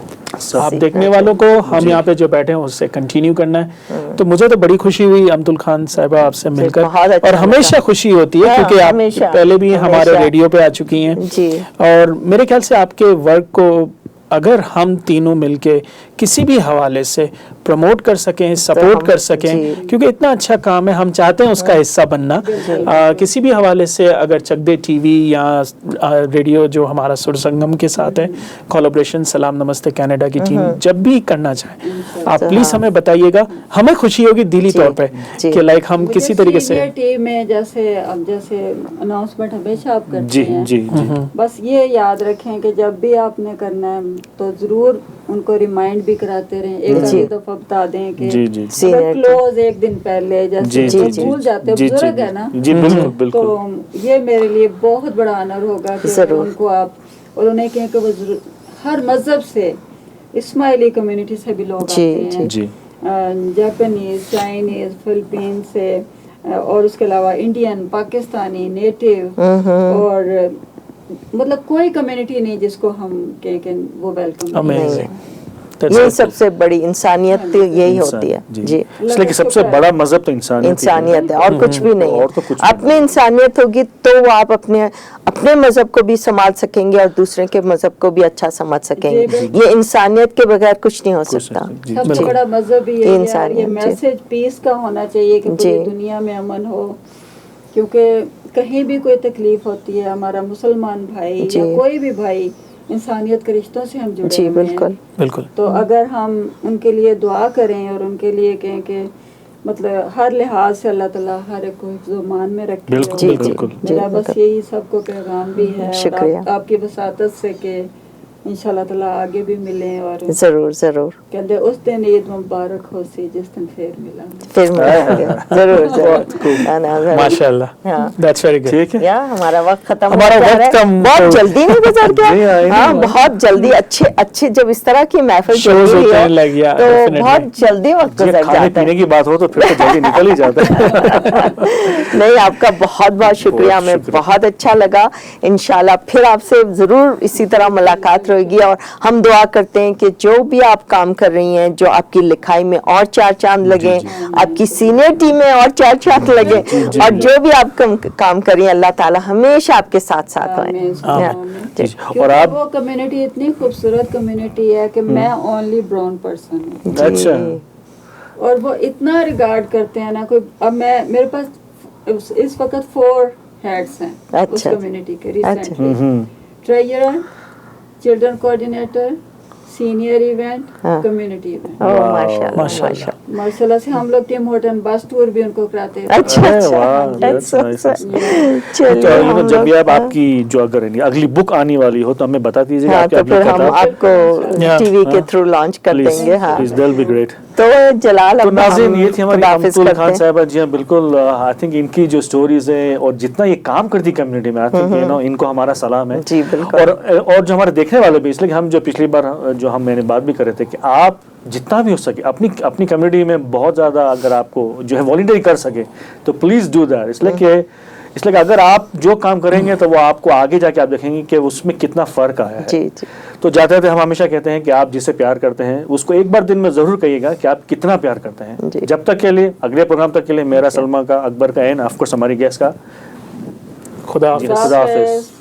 [SPEAKER 3] آپ دیکھنے والوں کو, ہم یہاں پہ جو بیٹھے ہیں اس سے کنٹینیو کرنا ہے. تو مجھے تو بڑی خوشی ہوئی امتل خان صاحبہ آپ سے مل کر, اور ہمیشہ خوشی ہوتی ہے کیونکہ آپ پہلے بھی ہمارے ریڈیو پہ آ چکی ہیں, اور میرے خیال سے آپ کے ورک کو اگر ہم تینوں مل کے کسی بھی حوالے سے پروموٹ کر سکیں, سپورٹ کر سکیں, کیونکہ اتنا اچھا کام ہے, ہم چاہتے ہیں اس کا حصہ بننا. کسی بھی حوالے سے اگر چک دے ٹی وی یا ریڈیو جو ہمارا سر سنگم کے ساتھ ہے کولیبریشن, سلام نمستے کینیڈا کی ٹیم جب بھی کرنا چاہیں آپ پلیز ہمیں بتائیے گا, ہمیں خوشی ہوگی دلی طور پہ کہ لائک ہم کسی طریقے سے
[SPEAKER 4] ٹیم میں جیسے اناؤنسمنٹ ہمیشہ آپ کرتے ہیں, بس یہ یاد رکھیں کہ جب بھی آپ نے کرنا ہے تو ضرور ان کو ریمائنڈ بھی کراتے رہیں, ایک دفعہ بتا دیں کہ کلوز ایک دن پہلے, جیسے بھول جاتے ہیں, بزرگ ہے نا, تو یہ میرے لیے بہت بڑا آنر ہوگا کہ ان کو آپ, اور انہیں کہیں کہ وہ ہر مذہب سے, اسماعیلی کمیونٹی سے بھی لوگ آتے ہیں, جاپنیز, چائنیز, فلپین سے, اور اس کے علاوہ انڈین, پاکستانی, نیٹو, اور مطلب کوئی کمیونٹی نہیں جس کو ہم کہیں کہ وہ ویلکم نہیں ہے.
[SPEAKER 2] یہ سب سے بڑی انسانیت یہی ہوتی ہے. جی
[SPEAKER 1] اس لیے کہ سب سے بڑا مذہب تو
[SPEAKER 2] انسانیت ہے, اور کچھ بھی نہیں ہے. اپنی انسانیت ہوگی تو وہ آپ اپنے مذہب کو بھی سنبھال سکیں گے اور دوسرے کے مذہب کو بھی اچھا سمجھ سکیں گے. یہ انسانیت کے بغیر کچھ نہیں ہو سکتا.
[SPEAKER 4] سب سے بڑا مذہب یہ میسج پیس کا ہونا چاہیے کہ پوری دنیا میں امن ہو, کیونکہ کہیں بھی کوئی تکلیف ہوتی ہے, ہمارا مسلمان بھائی یا کوئی بھی بھائی, انسانیت کے رشتوں سے ہم جڑے ہوئے ہیں.
[SPEAKER 3] بالکل.
[SPEAKER 4] تو اگر ہم ان کے لیے دعا کریں اور ان کے لیے کہیں کہ مطلب ہر لحاظ سے اللہ تعالیٰ ہر ایک کو حفظ و امان میں رکھے. میرا بس یہی سب کو پیغام بھی ہے, اور آپ کی وساطت سے کہ इंशाल्लाह ताला आगे भी मिलें और
[SPEAKER 2] जरूर जरूर
[SPEAKER 4] कहते उस दिन ईद मुबारक हो सी जिस दिन फिर मिलेंगे।
[SPEAKER 2] फिर मिलेंगे जरूर जरूर
[SPEAKER 3] माशाल्लाह, दैट्स वेरी गुड।
[SPEAKER 1] ठीक है,
[SPEAKER 2] या हमारा वक्त खत्म
[SPEAKER 3] हमारा
[SPEAKER 2] होता
[SPEAKER 3] वक्त
[SPEAKER 2] है,
[SPEAKER 3] कम
[SPEAKER 2] बहुत जल्दी नहीं गुजर
[SPEAKER 1] नहीं,
[SPEAKER 2] गया।
[SPEAKER 1] नहीं,
[SPEAKER 2] हाँ,
[SPEAKER 1] नहीं।
[SPEAKER 2] बहुत जल्दी अच्छे अच्छे जब इस तरह की महफिल
[SPEAKER 3] Shows
[SPEAKER 2] चल रही
[SPEAKER 3] होते हैं,
[SPEAKER 2] है
[SPEAKER 3] like, yeah,
[SPEAKER 2] तो
[SPEAKER 3] definitely.
[SPEAKER 2] बहुत जल्दी वक्त
[SPEAKER 1] ये
[SPEAKER 2] गुजर
[SPEAKER 1] खाने
[SPEAKER 2] जाता
[SPEAKER 1] पीने
[SPEAKER 2] है।
[SPEAKER 1] की बात हो तो फिर तो जल्दी निकल ही जाता है।
[SPEAKER 2] नहीं, आपका बहुत बहुत शुक्रिया, हमें
[SPEAKER 1] शुक्रिया।
[SPEAKER 2] बहुत अच्छा लगा। इंशाल्लाह फिर आपसे जरूर इसी तरह मुलाकात रहेगी और हम दुआ करते हैं कि जो भी आप काम कर रही हैं, जो आपकी लिखाई में और चार चांद लगे, आपकी सीनियरिटी में और चार चांद लगे, और जो भी आप काम कर रही हैं, अल्लाह ताला हमेशा आपके साथ साथ
[SPEAKER 4] आमीन,
[SPEAKER 2] हों।
[SPEAKER 4] आमीन।
[SPEAKER 1] जी,
[SPEAKER 4] क्योंकि
[SPEAKER 1] और आप
[SPEAKER 4] वो कम्युनिटी इतनी खूबसूरत कम्युनिटी है कि मैं ओनली ब्राउन पर्सन हूँ
[SPEAKER 1] अच्छा,
[SPEAKER 4] और वो इतना रिगार्ड करते हैं ना, कोई अब मैं मेरे पास इस वक्त 4 हेड्स हैं उस
[SPEAKER 2] अच्छा।
[SPEAKER 4] कम्युनिटी के recently,
[SPEAKER 1] hmm,
[SPEAKER 4] treasurer, children coordinator, senior event,
[SPEAKER 2] हाँ।
[SPEAKER 4] Community event.
[SPEAKER 2] ओह माशाल्लाह
[SPEAKER 3] माशाल्लाह।
[SPEAKER 2] माशाल्लाह।
[SPEAKER 4] माशाल्लाह से हम लोग टिम होटन बस टूर भी उनको कराते हैं।
[SPEAKER 2] अच्छा
[SPEAKER 1] अरे
[SPEAKER 2] अच्छा,
[SPEAKER 1] वाह,
[SPEAKER 2] that's
[SPEAKER 1] that's nice,
[SPEAKER 2] so-
[SPEAKER 1] that's
[SPEAKER 2] so-
[SPEAKER 1] तो
[SPEAKER 2] चलिए
[SPEAKER 1] ये
[SPEAKER 2] हम
[SPEAKER 1] जब भी
[SPEAKER 2] लोग
[SPEAKER 1] आप आपकी जो अगर अगली बुक आने वाली हो तो हमें बता दीजिएगा।
[SPEAKER 2] हाँ,
[SPEAKER 1] आपकी
[SPEAKER 2] तो
[SPEAKER 1] अगली
[SPEAKER 2] फिर हम
[SPEAKER 1] किताब
[SPEAKER 2] आपको
[SPEAKER 3] Yeah.
[SPEAKER 2] टीवी के
[SPEAKER 1] हाँ।
[SPEAKER 2] थ्रू लॉन्च कर
[SPEAKER 1] प्लीज
[SPEAKER 2] देंगे। हाँ,
[SPEAKER 1] please, that will be great.
[SPEAKER 2] तो जलाल
[SPEAKER 1] तो
[SPEAKER 2] अब
[SPEAKER 1] नाज़रीन,
[SPEAKER 2] हम
[SPEAKER 1] ये थी हमारी
[SPEAKER 2] खुदाफिज
[SPEAKER 1] अमतुल
[SPEAKER 2] करते
[SPEAKER 1] खान
[SPEAKER 2] हैं।
[SPEAKER 1] साहिबा। जी हाँ, बिल्कुल। आई थिंक इनकी जो स्टोरीज है और जितना ये काम करती कम्युनिटी में, आई थिंक यू नो इनको हमारा सलाम है।
[SPEAKER 2] जी, बिल्कुल।
[SPEAKER 1] और जो हमारे देखने वाले भी, इसलिए हम जो पिछली बार जो हम मैंने बात भी कर रहे थे कि आप जितना भी हो सके अपनी अपनी कम्युनिटी में बहुत ज़्यादा अगर आपको जो है वॉलंटियरिंग कर सके तो प्लीज़ डू दैट। इसलिए कि अगर आप जो काम करेंगे तो वो आपको आगे जाके आप देखेंगे कि उसमें कितना फ़र्क आया है।
[SPEAKER 2] जी जी,
[SPEAKER 1] तो जाते थे हम हमेशा कहते हैं कि आप जिसे प्यार करते हैं उसको एक बार दिन में ज़रूर कहिएगा कि आप कितना प्यार करते हैं।
[SPEAKER 2] जी।
[SPEAKER 1] जब तक के लिए, अगले प्रोग्राम तक के लिए, मेरा, सलमा का, अकबर का एंड ऑफ कोर्स हमारी गेस्ट का
[SPEAKER 3] खुदा हाफिज।
[SPEAKER 1] खुदा हाफिज।